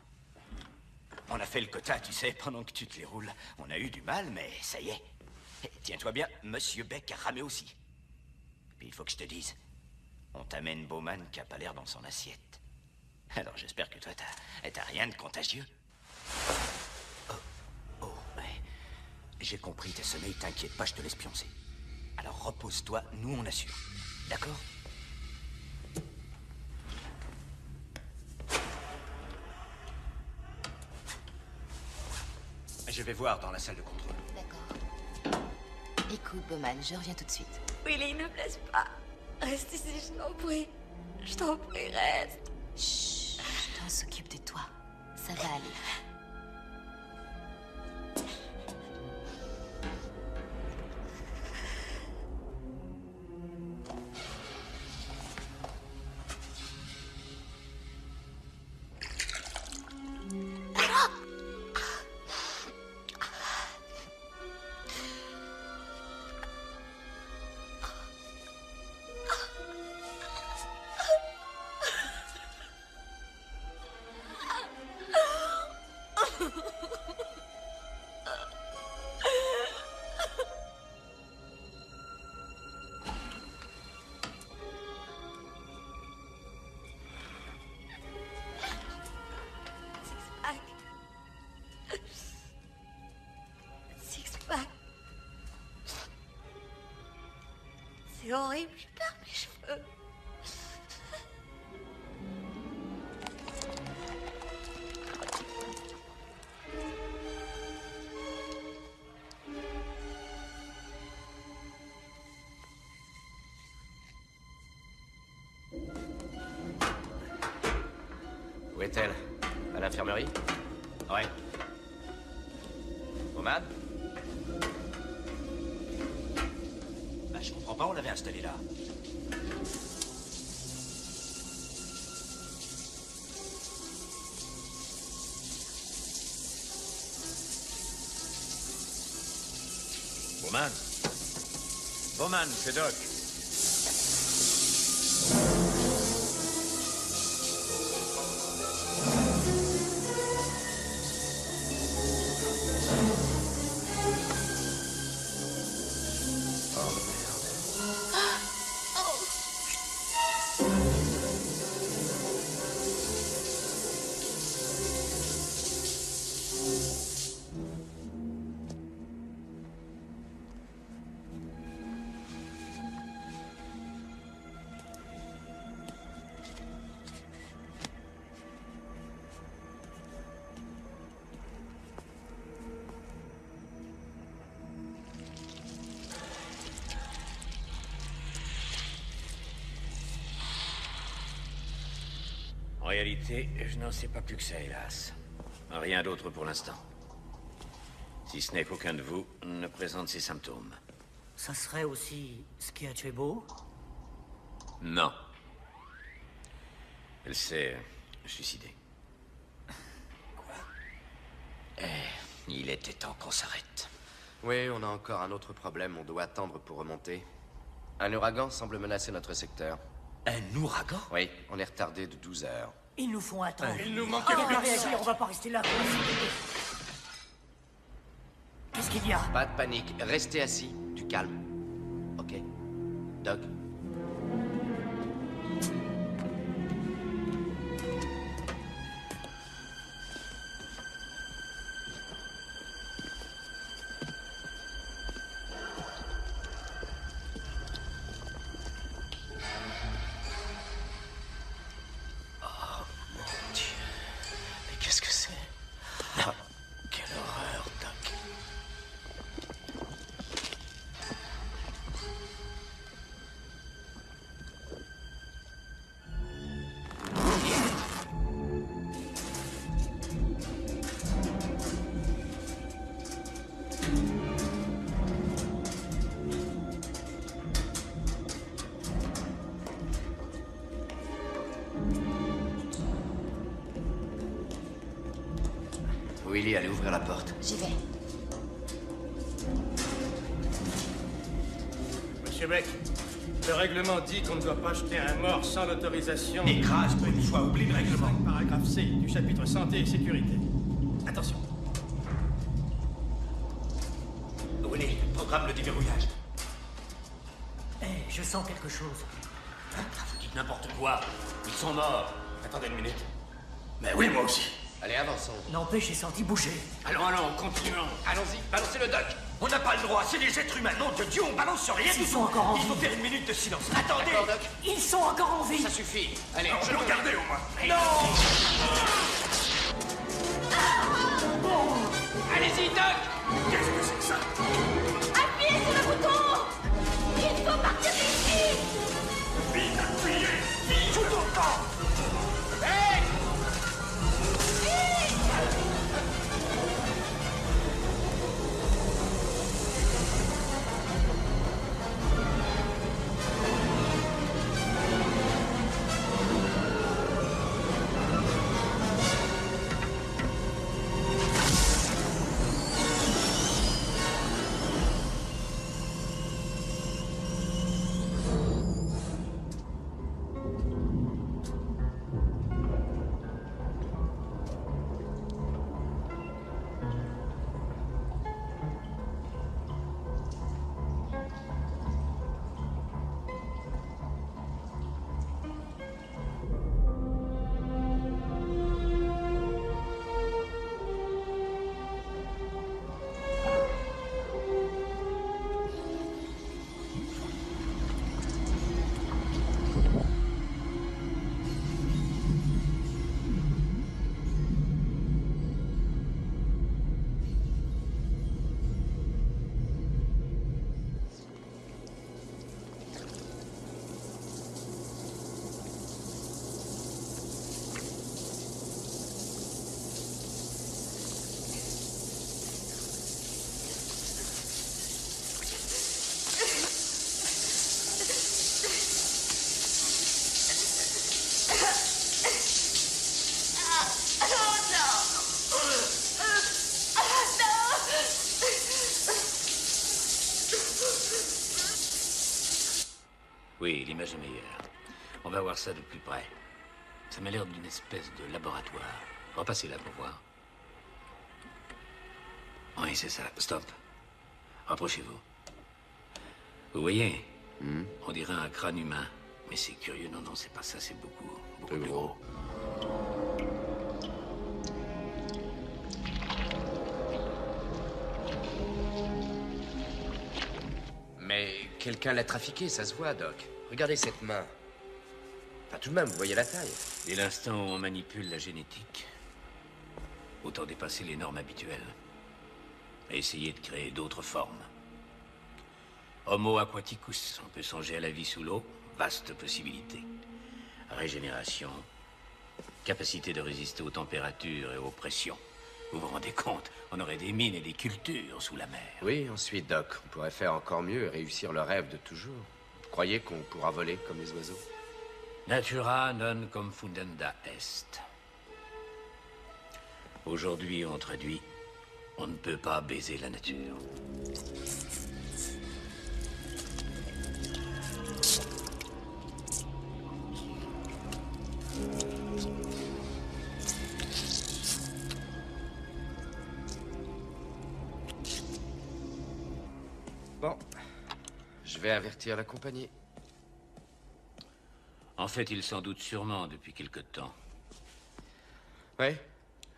On a fait le quota, tu sais, pendant que tu te les roules. On a eu du mal, mais ça y est. Tiens-toi bien, Monsieur Beck a ramé aussi. Puis il faut que je te dise, on t'amène Bowman qui a pas l'air dans son assiette. Alors j'espère que toi, t'as rien de contagieux. Oh, mais j'ai compris, t'es sommeil, t'inquiète pas, je te laisse pioncer. Alors repose-toi, nous on assure. D'accord? Je vais voir dans la salle de contrôle. D'accord. Écoute, Bowman, je reviens tout de suite. Willy, ne blesse pas. Reste ici, je t'en prie. Je t'en prie, reste. Chut, on s'occupe de toi. Ça va aller. C'est horrible, je perds mes cheveux. Où est-elle? À l'infirmerie? Ouais. Bowman? Bah, je comprends pas, on l'avait installé là. Bowman? Bowman, c'est Doc. En réalité, je n'en sais pas plus que ça, hélas. Rien d'autre pour l'instant. Si ce n'est qu'aucun de vous ne présente ces symptômes. Ça serait aussi ce qui a tué Beau? Non. Elle s'est suicidée. Il était temps qu'on s'arrête. Oui, on a encore un autre problème. On doit attendre pour remonter. Un ouragan semble menacer notre secteur. Un ouragan? Oui, on est retardé de 12 heures. Ils nous font attendre. Il nous manque On quelque va chose. réagir, on va pas rester là. Qu'est-ce qu'il y a? Pas de panique. Restez assis. Du calme. Ok. Doc. Qu'est-ce que c'est? Quelle horreur, Doc. Willy, allez ouvrir la porte. J'y vais. Monsieur Beck, le règlement dit qu'on ne doit pas jeter un mort sans l'autorisation... Écrase-toi une fois, oublie le règlement. Paragraphe C du chapitre santé et sécurité. Attention. Willy, programme le déverrouillage. Je sens quelque chose. Vous dites n'importe quoi. Ils sont morts. Attendez une minute. Mais oui, moi aussi. Allez, avançons. N'empêche, j'ai senti bouger. Allons, continuons. Allons-y, balancez le doc. On n'a pas le droit, c'est des êtres humains. Nom de Dieu, on balance sur rien du Ils tout. sont encore en Il faut vie. faire une minute de silence. Attendez. D'accord, doc. Ils sont encore en vie. Ça suffit. Allez, On peut regarder au moins. allez-y, doc. Qu'est-ce que c'est que ça? Appuyez sur le bouton! Il faut partir d'ici! Vite, appuyez. Vite, tout autant. Oui, l'image est meilleure. On va voir ça de plus près. Ça m'a l'air d'une espèce de laboratoire. Repassez là pour voir. Oui, c'est ça. Stop. Rapprochez-vous. Vous voyez? On dirait un crâne humain. Mais c'est curieux. Non, non, c'est pas ça. C'est beaucoup plus gros. Mais quelqu'un l'a trafiqué, ça se voit, Doc. Regardez cette main. Enfin, tout de même, vous voyez la taille. Dès l'instant où on manipule la génétique, autant dépasser les normes habituelles. Et essayer de créer d'autres formes. Homo aquaticus, on peut songer à la vie sous l'eau, vaste possibilité. Régénération, Capacité de résister aux températures et aux pressions. Vous vous rendez compte? On aurait des mines et des cultures sous la mer. Oui, ensuite, Doc, on pourrait faire encore mieux et réussir le rêve de toujours. Vous croyez qu'on pourra voler comme les oiseaux? Natura non confundenda est. Aujourd'hui, on traduit, on ne peut pas baiser la nature. Bon, je vais avertir la compagnie. En fait, il s'en doute sûrement depuis quelque temps. Ouais,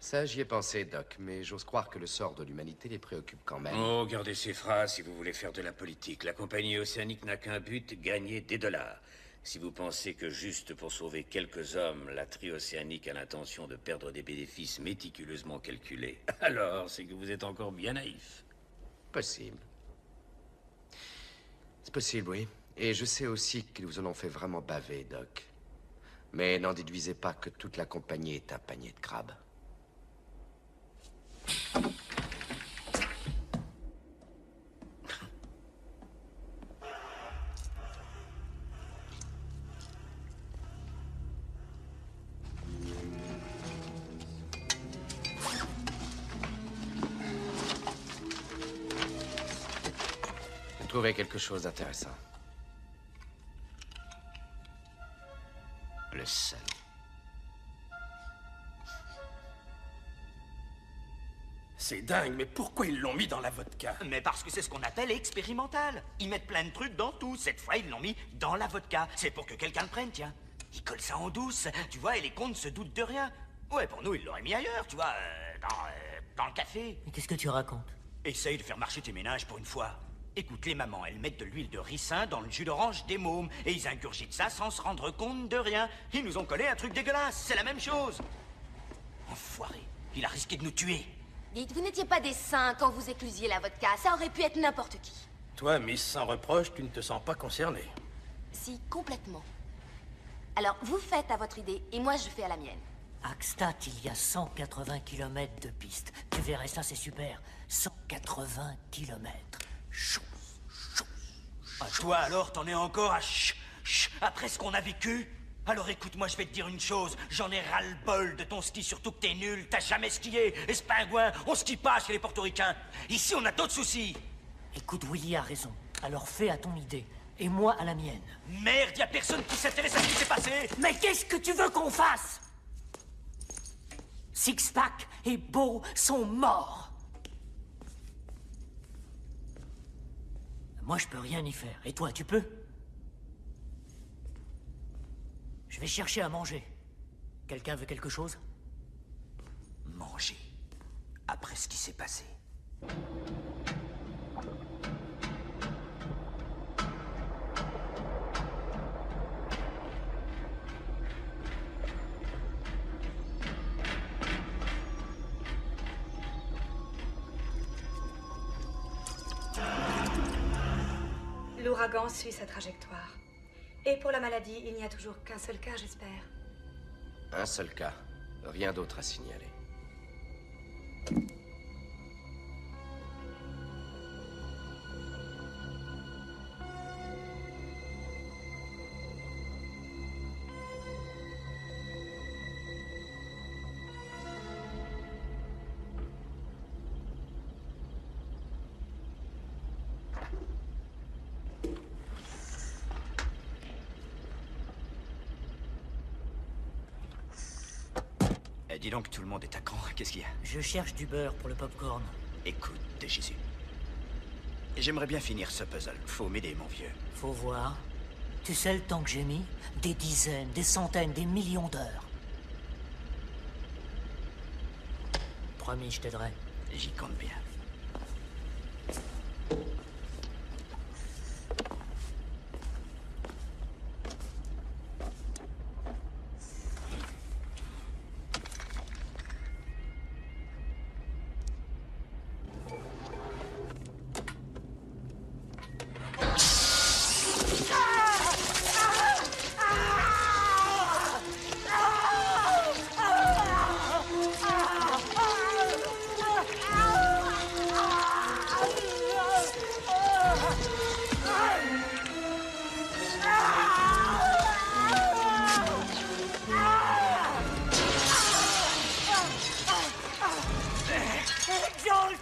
ça j'y ai pensé, Doc, mais j'ose croire que le sort de l'humanité les préoccupe quand même. Oh, gardez ces phrases si vous voulez faire de la politique. La compagnie océanique n'a qu'un but, gagner des dollars. Si vous pensez que juste pour sauver quelques hommes, la triocéanique a l'intention de perdre des bénéfices méticuleusement calculés, alors c'est que vous êtes encore bien naïf. Possible. C'est possible, oui. Et je sais aussi qu'ils vous en ont fait vraiment baver, Doc. Mais n'en déduisez pas que toute la compagnie est un panier de crabes. J'ai trouvé quelque chose d'intéressant. Le salaud. C'est dingue, mais pourquoi ils l'ont mis dans la vodka? Mais parce que c'est ce qu'on appelle expérimental. Ils mettent plein de trucs dans tout. Cette fois, ils l'ont mis dans la vodka. C'est pour que quelqu'un le prenne, tiens. Ils collent ça en douce, tu vois, et les cons ne se doutent de rien. Ouais, pour nous, ils l'auraient mis ailleurs, tu vois, dans le café. Mais qu'est-ce que tu racontes? Essaye de faire marcher tes ménages pour une fois. Écoute, les mamans, elles mettent de l'huile de ricin dans le jus d'orange des mômes, et ils ingurgitent ça sans se rendre compte de rien. Ils nous ont collé un truc dégueulasse, c'est la même chose. Enfoiré, il a risqué de nous tuer. Dites, vous n'étiez pas des saints quand vous éclusiez la vodka. Ça aurait pu être n'importe qui. Toi, Miss Sans Reproche, tu ne te sens pas concernée. Si, complètement. Alors, vous faites à votre idée, et moi je fais à la mienne. Axtat, il y a 180 km de piste. Tu verrais ça, c'est super. 180 km. Chou, chou, ah, toi alors, t'en es encore à après ce qu'on a vécu? Alors écoute, moi je vais te dire une chose, j'en ai ras-le-bol de ton ski, surtout que t'es nul, t'as jamais skié, et ce pingouin, on skie pas chez les portoricains. Ici, on a d'autres soucis. Écoute, Willy a raison. Alors fais à ton idée, et moi à la mienne. Merde, y a personne qui s'intéresse à ce qui s'est passé. Mais qu'est-ce que tu veux qu'on fasse? Six-Pack et Beau sont morts. Moi, je peux rien y faire. Et toi, tu peux? Je vais chercher à manger. Quelqu'un veut quelque chose? Manger. Après ce qui s'est passé. L'ouragan suit sa trajectoire. Et pour la maladie, il n'y a toujours qu'un seul cas, j'espère. Un seul cas. Rien d'autre à signaler. Dis donc, tout le monde est à cran. Qu'est-ce qu'il y a? Je cherche du beurre pour le popcorn. Écoute, de Jésus. J'aimerais bien finir ce puzzle. Faut m'aider, mon vieux. Faut voir. Tu sais le temps que j'ai mis? Des dizaines, des centaines, des millions d'heures. Promis, je t'aiderai. J'y compte bien.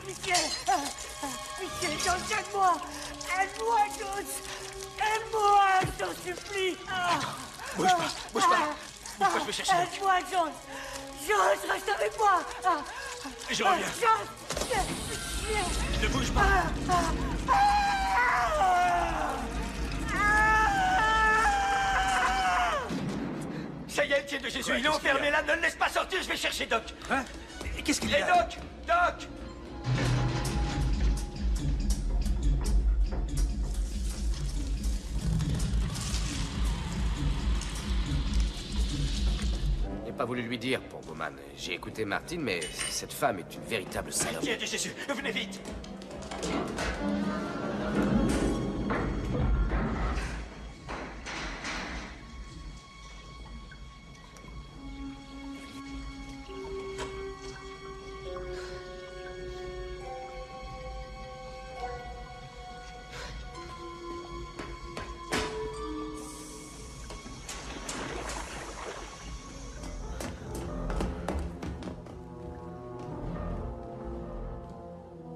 Pitié! Pitié, Jones, aide-moi! Aide-moi, Jones! Aide-moi, je t'en supplie! Bouge pas, bouge pas! Bouge pas, je vais chercher. Aide-moi, Jones! Jones, reste avec moi! Je reviens. Jones! Ne bouge pas! Ça y est, le pied de Jésus, il est enfermé là, ne le laisse pas sortir, je vais chercher Doc. Hein? Qu'est-ce qu'il y a? Doc! Doc! Je n'ai pas voulu lui dire pour Bowman. J'ai écouté Martine, mais cette femme est une véritable salope. Pied de Jésus, venez vite!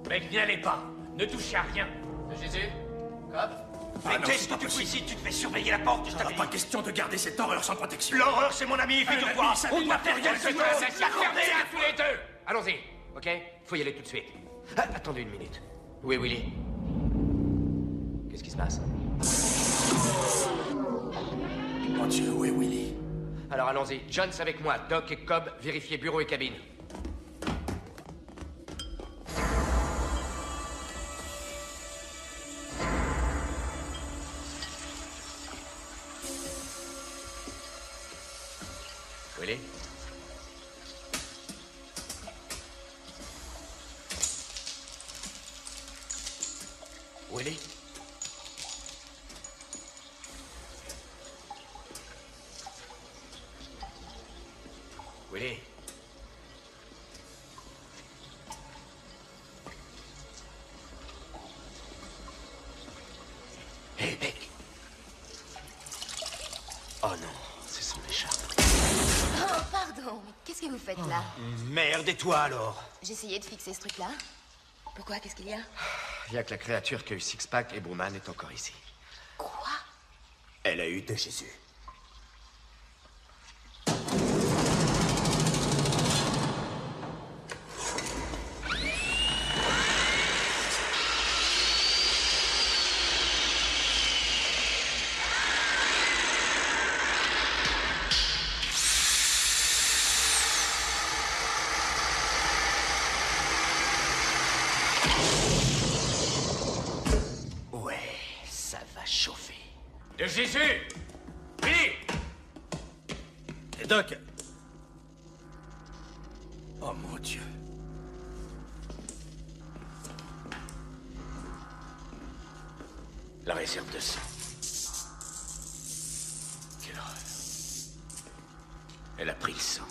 Mec, n'y allez pas. Ne touchez à rien. Jésus? Cobb? Mais qu'est-ce que tu fous ici? Tu devais surveiller la porte, je t'avais dit. Pas question de garder cette horreur sans protection. L'horreur, c'est mon ami, figure-toi. On doit faire quelque chose. Fermez-la tous les deux! Allons-y, ok? Faut y aller tout de suite. Ah, attendez une minute. Où est Willy? Qu'est-ce qui se passe? Mon Dieu, où est Willy? Alors allons-y. Jones avec moi. Doc et Cobb, vérifiez bureau et cabine. Willy? Willy? Willy? Hé, Beck! Oh non, c'est son écharpe. Oh, pardon. Qu'est-ce que vous faites là? Merde, et toi alors? J'essayais de fixer ce truc-là. Pourquoi? Qu'est-ce qu'il y a? Il y a que la créature qui a eu Sixpack et Bowman est encore ici. Quoi? Elle a eu de Jésus. De Jésus! Willy! Doc! Oh mon Dieu. La réserve de sang. Quelle horreur. Elle a pris le sang.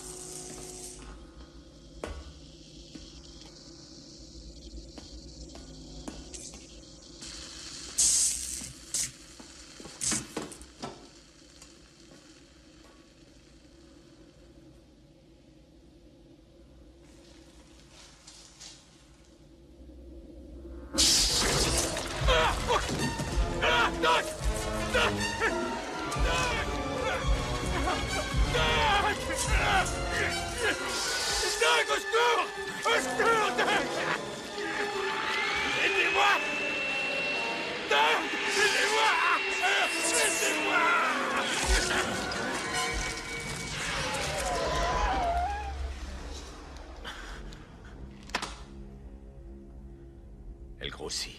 Elle grossit.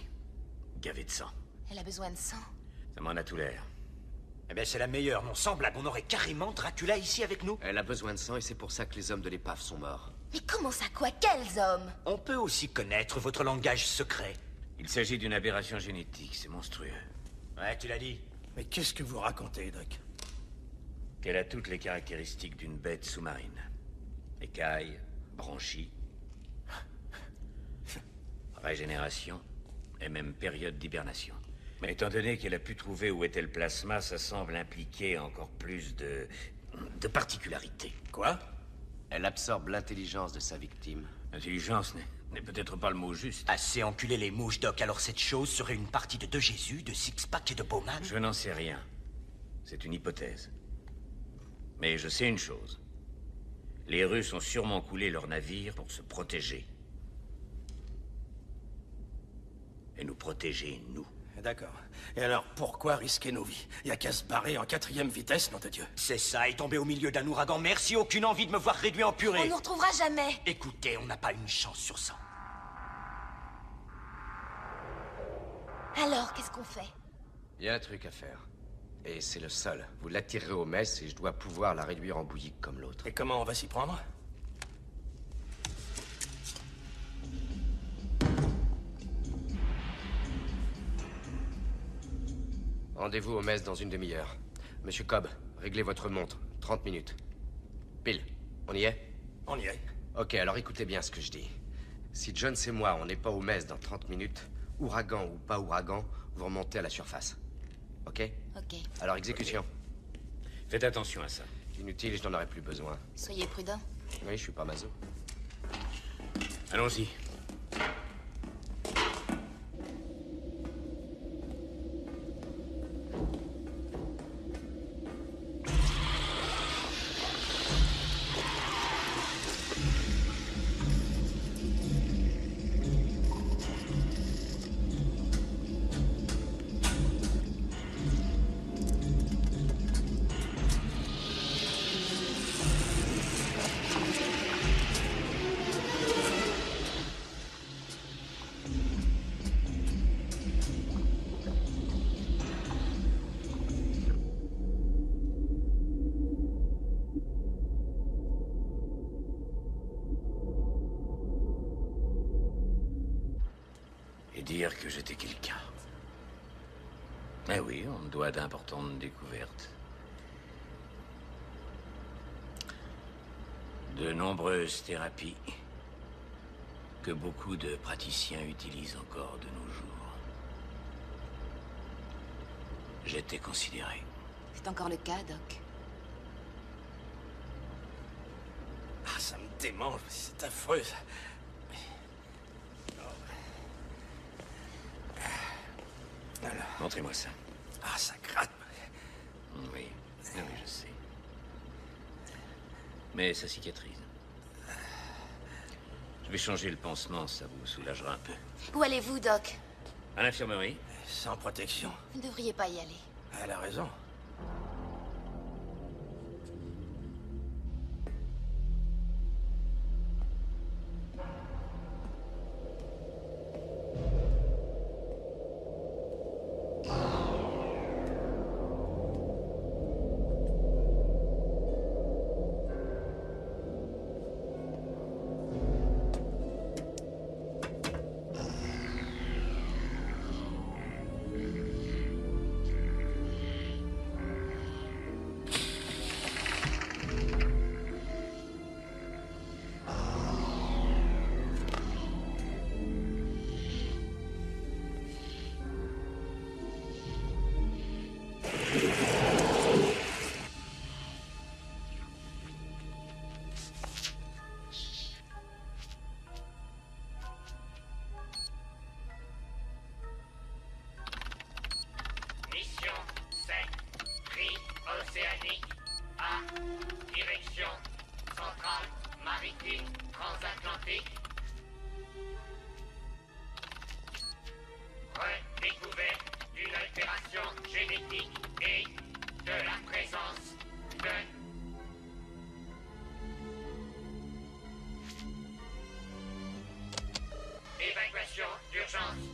Gavée de sang. Elle a besoin de sang. Ça m'en a tout l'air. Eh bien, c'est la meilleure, non? Sans blague, on aurait carrément Dracula ici avec nous. Elle a besoin de sang et c'est pour ça que les hommes de l'épave sont morts. Mais comment ça, quoi? Quels hommes? On peut aussi connaître votre langage secret. Il s'agit d'une aberration génétique, c'est monstrueux. Ouais, tu l'as dit. Mais qu'est-ce que vous racontez, Doc? Qu'elle a toutes les caractéristiques d'une bête sous-marine. Écailles, branchies, régénération et même période d'hibernation. Mais étant donné qu'elle a pu trouver où était le plasma, ça semble impliquer encore plus de particularités. Quoi? Elle absorbe l'intelligence de sa victime Intelligence n'est peut-être pas le mot juste. Assez enculer les mouches, Doc. Alors cette chose serait une partie de Jésus, de Sixpack et de Bowman? Je n'en sais rien. C'est une hypothèse. Mais je sais une chose. Les Russes ont sûrement coulé leurs navires pour se protéger. Et nous protéger, nous. D'accord. Et alors, pourquoi risquer nos vies? Y a qu'à se barrer en 4e vitesse, nom de Dieu. C'est ça, et tomber au milieu d'un ouragan. Merci, aucune envie de me voir réduit en purée. On nous retrouvera jamais. Écoutez, on n'a pas une chance sur 100. Alors, qu'est-ce qu'on fait? Il y a un truc à faire. Et c'est le seul. Vous l'attirerez aux messes et je dois pouvoir la réduire en bouillie comme l'autre. Et comment on va s'y prendre? Rendez-vous aux messes dans une demi-heure. Monsieur Cobb, réglez votre montre. 30 minutes. Pile. On y est? On y est. Ok, alors écoutez bien ce que je dis. Si Jones et moi, on n'est pas aux messes dans 30 minutes, ouragan ou pas ouragan, vous remontez à la surface. Ok? Ok. Alors exécution. Faites attention à ça. Inutile, je n'en aurai plus besoin. Soyez prudents. Oui, je suis pas maso. Allons-y. Dire que j'étais quelqu'un. Mais oui, on me doit d'importantes découvertes. De nombreuses thérapies que beaucoup de praticiens utilisent encore de nos jours. J'étais considéré. C'est encore le cas, Doc. Ah, ça me démange, c'est affreux. Alors. Montrez-moi ça. Ah, ça gratte. Oui, oui, je sais. Mais ça cicatrise. Je vais changer le pansement, ça vous soulagera un peu. Où allez-vous, Doc? À l'infirmerie. Sans protection. Vous ne devriez pas y aller. Elle a raison. Océanique à direction centrale maritime transatlantique. Redécouverte d'une altération génétique et de la présence de... Évacuation d'urgence.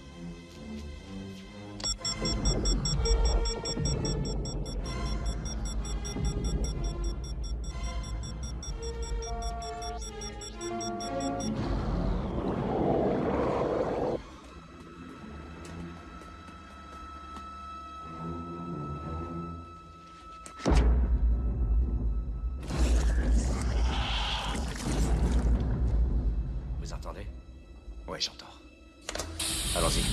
Vous entendez? Ouais, j'entends. Allons-y.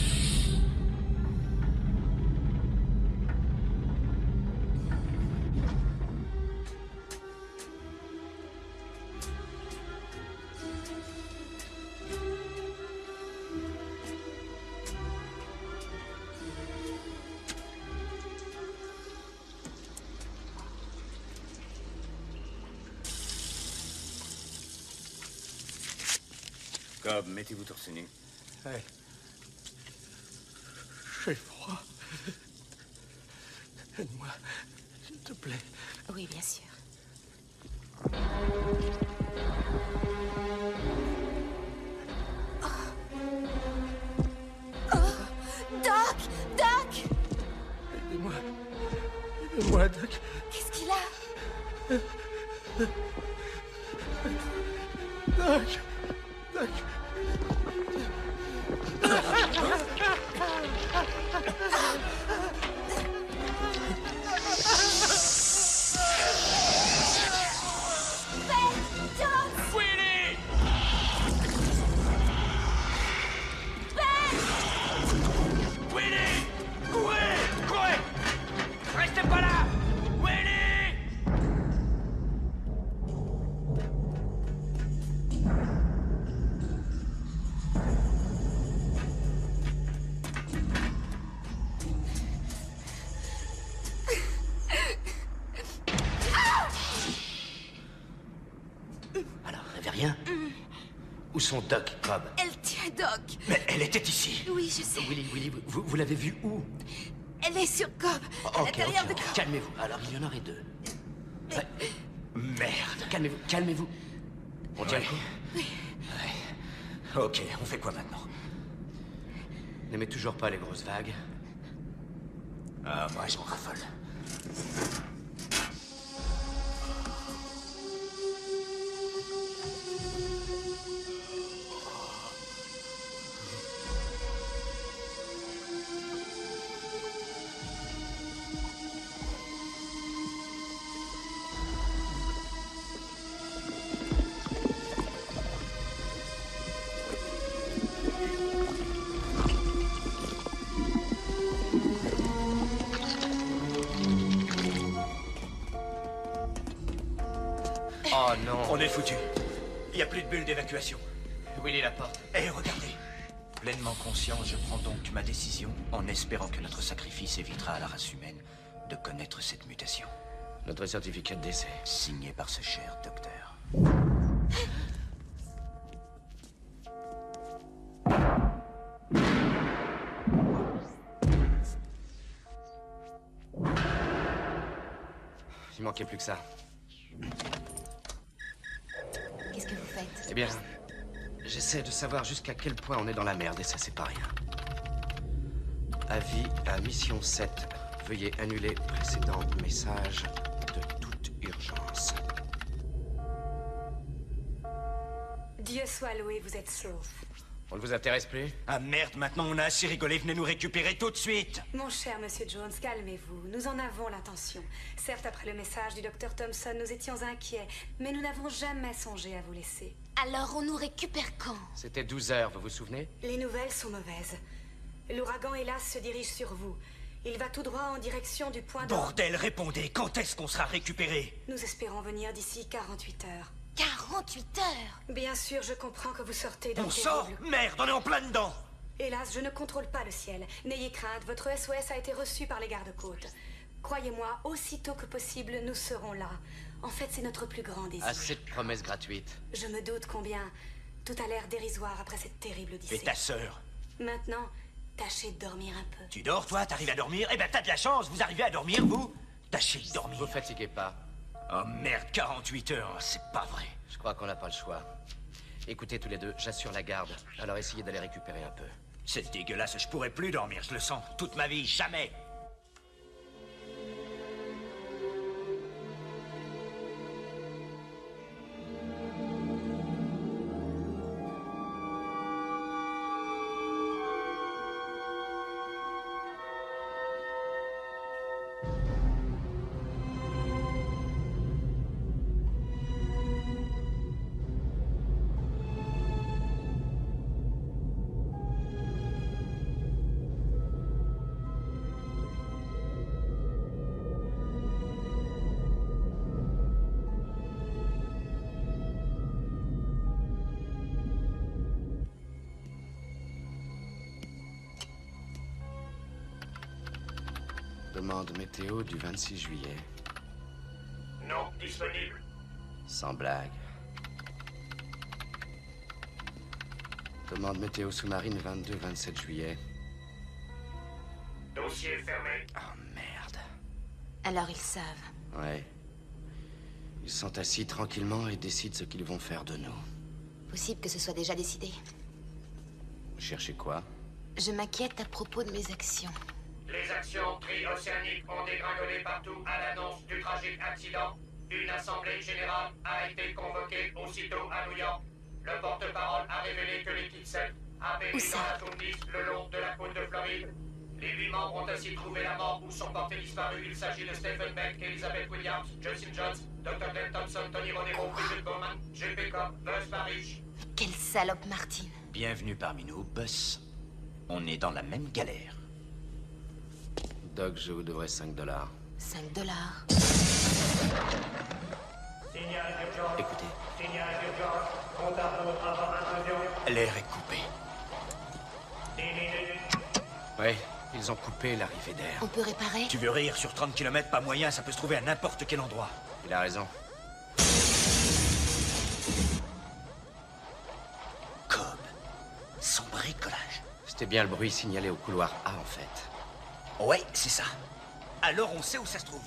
Cobb, mettez-vous torse nu. Ouais. J'ai froid. Aide-moi, s'il te plaît. Oui, bien sûr. Doc! Doc! Aidez-moi. Aidez-moi, Doc. Qu'est-ce qu'il a? Doc. Doc. Willy! Willy! Courez! Courez! Restez pas là! Willy! Alors, elle avait rien? Où sont Doc et Cobb? Elle tient Doc. Mais elle était ici. Oui, je sais. Willy, vous l'avez vue où? Elle est sur Cobb, à Ok, l'intérieur de ok. Cobb. Calmez-vous. Alors, il y en aurait deux. Merde. Calmez-vous, calmez-vous. On tient le coup? Oui. Ok, on fait quoi maintenant? N'aimez toujours pas les grosses vagues? Ah, moi, je m'en raffole. Oh non. On est foutu. Il n'y a plus de bulle d'évacuation. Willy, la porte. Et regardez. Pleinement conscient, je prends donc ma décision en espérant que notre sacrifice évitera à la race humaine de connaître cette mutation. Notre certificat de décès. Signé par ce cher docteur. Il manquait plus que ça. Qu'est-ce que vous faites? Eh bien, j'essaie de savoir jusqu'à quel point on est dans la merde, et ça, c'est pas rien. Avis à Mission 7. Veuillez annuler précédent message de toute urgence. Dieu soit loué, vous êtes sauf. On ne vous intéresse plus? Ah merde, maintenant on a assez rigolé, venez nous récupérer tout de suite. Mon cher monsieur Jones, calmez-vous. Nous en avons l'intention. Certes, après le message du docteur Thompson, nous étions inquiets, mais nous n'avons jamais songé à vous laisser. Alors on nous récupère quand? C'était 12 heures, vous vous souvenez? Les nouvelles sont mauvaises. L'ouragan, hélas, se dirige sur vous. Il va tout droit en direction du point de... Bordel, répondez, quand est-ce qu'on sera récupéré? Nous espérons venir d'ici 48 heures. 48 heures? Bien sûr, je comprends que vous sortez d'un On sort? Merde, on est en plein dedans. Hélas, je ne contrôle pas le ciel. N'ayez crainte, votre SOS a été reçu par les gardes-côtes. Croyez-moi, aussitôt que possible, nous serons là. En fait, c'est notre plus grand désir. Assez de promesses gratuites. Je me doute combien tout a l'air dérisoire après cette terrible odyssée. Et ta sœur? Maintenant, tâchez de dormir un peu. Tu dors, toi? T'arrives à dormir? Eh ben, t'as de la chance, vous arrivez à dormir, vous? Tâchez de dormir. Vous fatiguez pas. Oh merde, 48 heures, c'est pas vrai. Je crois qu'on n'a pas le choix. Écoutez tous les deux, j'assure la garde. Alors essayez d'aller récupérer un peu. C'est dégueulasse, je pourrais plus dormir, je le sens. Toute ma vie, jamais. Demande météo du 26 juillet. Non, disponible. Sans blague. Commande météo sous-marine 22-27 juillet. Dossier fermé. Oh merde. Alors ils savent. Ouais. Ils sont assis tranquillement et décident ce qu'ils vont faire de nous. Possible que ce soit déjà décidé. Cherchez quoi? Je m'inquiète à propos de mes actions. Les actions tri-océaniques ont dégringolé partout à l'annonce du tragique accident. Une assemblée générale a été convoquée aussitôt à New York. Le porte-parole a révélé que l'équipe 7 a péri dans la Tundis le long de la côte de Floride. Les 8 membres ont ainsi trouvé la mort ou sont portés disparus. Il s'agit de Stephen Beck, Elizabeth Williams, Justin Jones, Dr. Glenn Thompson, Tony Rodero, Bridget Bowman, J.P. Cobb, Buzz Parrish. Quelle salope, Martine. Bienvenue parmi nous, Buzz. On est dans la même galère. Doc, je vous devrais $5. $5. Écoutez. L'air est coupé. Ouais, ils ont coupé l'arrivée d'air. On peut réparer? Tu veux rire, sur 30 km, pas moyen, ça peut se trouver à n'importe quel endroit. Il a raison. Cobb, son bricolage. C'était bien le bruit signalé au couloir A, en fait. Ouais, c'est ça. Alors on sait où ça se trouve.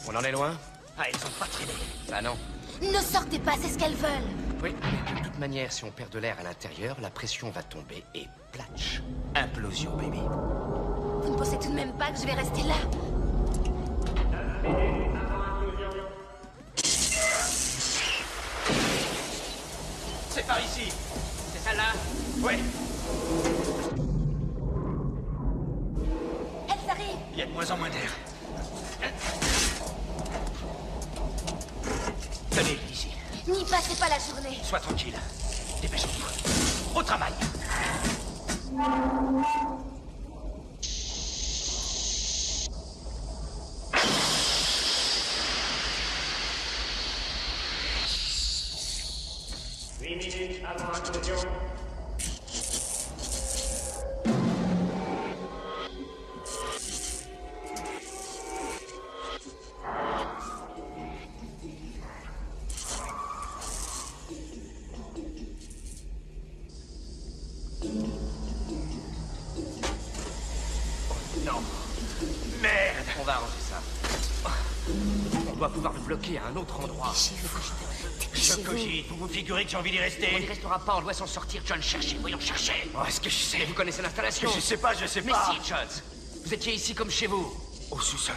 On en est loin? Ah, ils ont pas traîné. Bah non. Ne sortez pas, c'est ce qu'elles veulent. Oui, mais de toute manière, si on perd de l'air à l'intérieur, la pression va tomber et platch. Implosion, baby. Vous ne pensez tout de même pas que je vais rester là? C'est par ici. C'est celle-là? Ouais. Elles arrivent. Il y a de moins en moins d'air. Tenez, ici. N'y passez pas la journée. Sois tranquille. Dépêchons-nous. Au travail. Avant implosion. Non. Merde. On va arranger ça. On doit pouvoir le bloquer à un autre endroit. Je cogite. Vous vous figurez que j'ai envie d'y rester? On n'y restera pas, on doit s'en sortir. John, cherchez, voyons, chercher. Oh, est-ce que je sais? Vous connaissez l'installation? Je sais pas. Mais si, John. Vous étiez ici comme chez vous. Au sous-sol.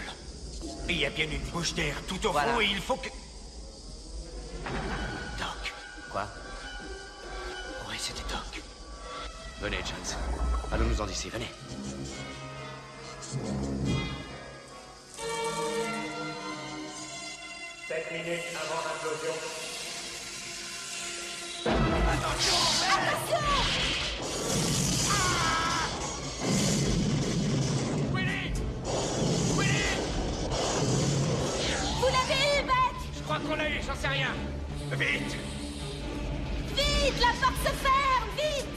Il y a bien une bouche d'air tout au Voilà. fond et il faut que... Doc. Quoi? Ouais, c'était Doc. Venez, Jones. Allons-nous-en d'ici, venez. Sept minutes avant l'implosion. Vous l'avez eu, Beck! Je crois qu'on l'a eu, j'en sais rien. Vite! Vite, la porte se ferme, vite!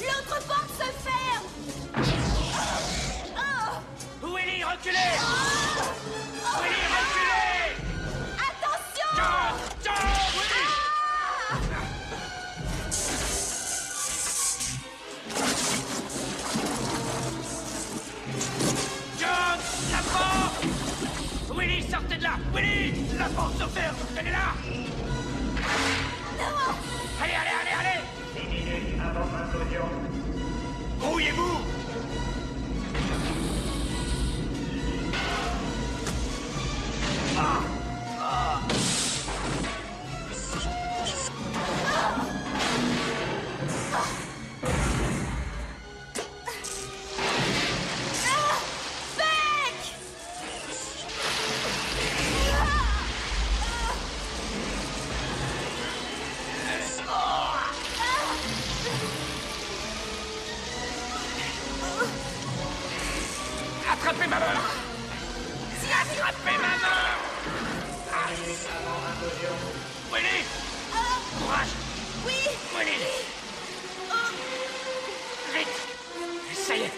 L'autre porte se ferme! Oh! Willy, reculez! Willy, reculez! Attention! John, Willy! John, la porte! Willy, sortez de là! Willy! La porte se ferme! Tenez-la! Non! Allez, allez, allez, allez! 10 minutes avant l'implosion. Grouillez-vous! Beck! Attrapez ma main! Attrapez ma main! Willy! Courage! Oui! Willy! Vite! Ça y est!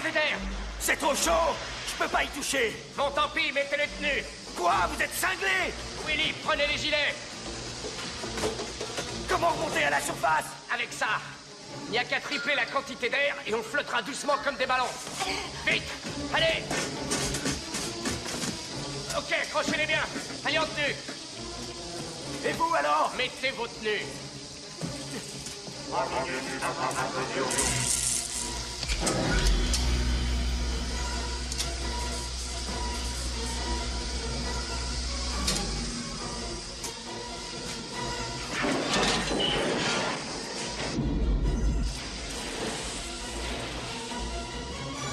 Belvédère! C'est trop chaud! Je peux pas y toucher! Bon, tant pis, mettez les tenues! Quoi? Vous êtes cinglés? Willy, prenez les gilets! Comment remonter à la surface? Avec ça! Il n'y a qu'à tripler la quantité d'air et on flottera doucement comme des ballons. Vite! Allez! Ok, accrochez-les bien. Allez en tenue. Et vous alors? Mettez vos tenues.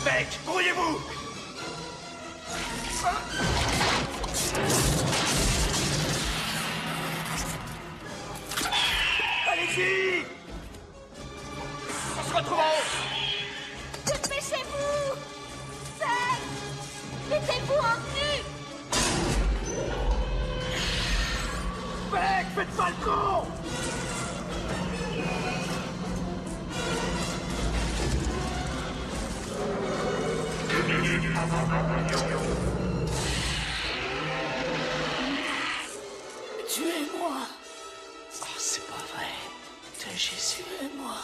Beck, brouillez-vous! Allez-y! On se retrouve en haut. Dépêchez-vous! Beck! Mettez-vous en tenue! Beck, faites pas le con! Tuez-moi. Oh, c'est pas vrai. De Jésus et moi.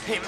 Et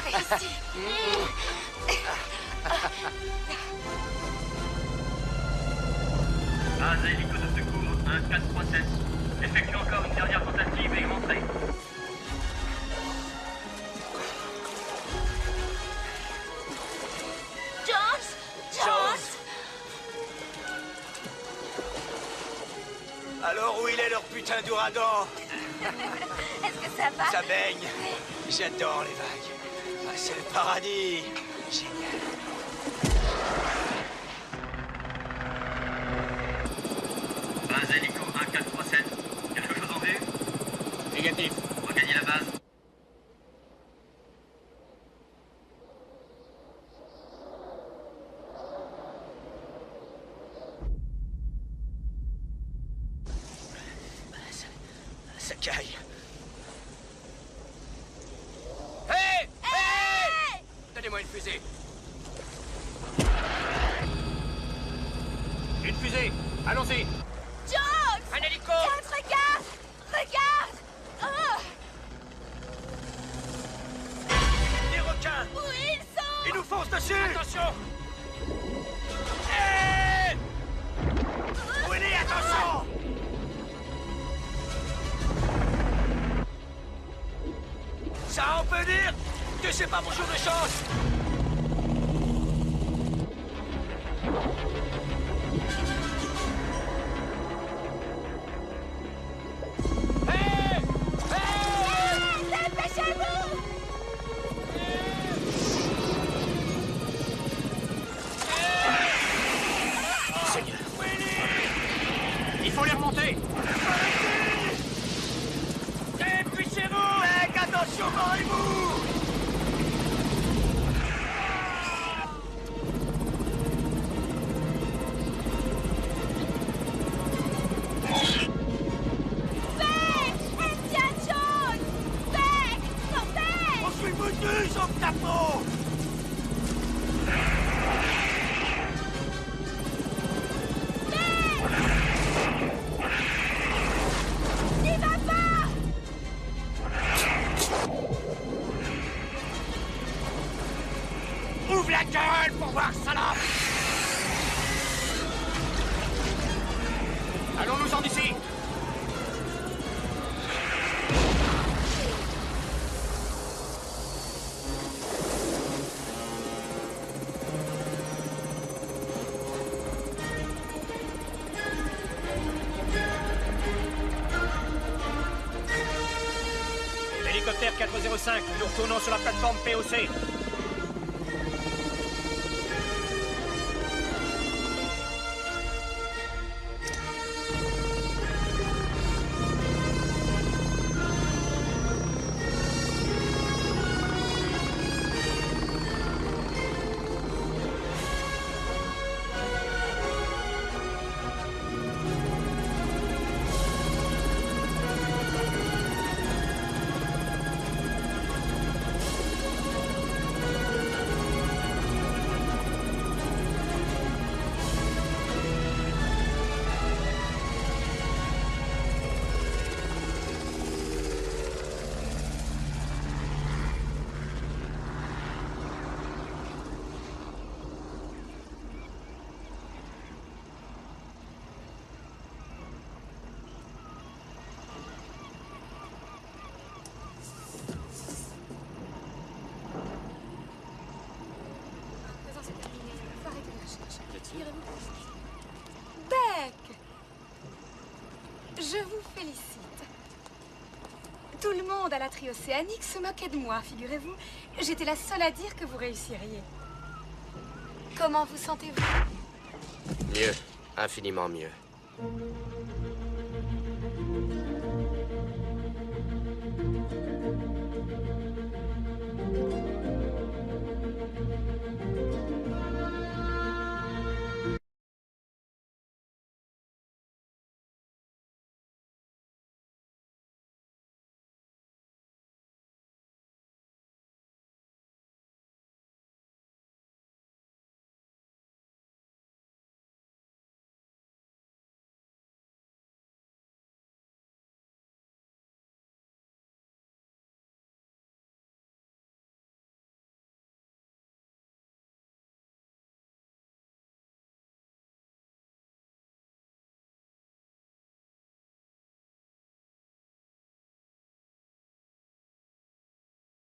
réussi. Base hélico de secours 1437. Effectue encore une dernière tentative et rentrez. Jones! Alors où il est leur putain d'ouragan? Est-ce que ça va? Ça baigne. J'adore les vagues. Ah, c'est le paradis. Génial. Base hélico 1437. Quelque chose en vue? Négatif. Regagnez la base. Ça caille. Hé! Hé! Donnez-moi une fusée. Une fusée. Allons-y. Jones! Un hélico! Jones, regarde! Regarde! Oh! Des requins! Où ils sont? Ils nous foncent dessus! Attention! Hé! Willy, attention! Ça, on peut dire que c'est pas mon jour de chance! Dépêchez-vous! Seigneur! Il faut les remonter. Dépêchez-vous! Mec, attention, barrez-vous! Indiana Jones! Beck! Sortez! On suit foutu, sauf ta peau! N'y va pas! Ouvre la gueule pour voir, salope! Allons-nous-en d'ici. Hélicoptère 405, nous retournons sur la plateforme POC. Beck! Je vous félicite. Tout le monde à la Triocéanique se moquait de moi, figurez-vous. J'étais la seule à dire que vous réussiriez. Comment vous sentez-vous? Mieux. Infiniment mieux.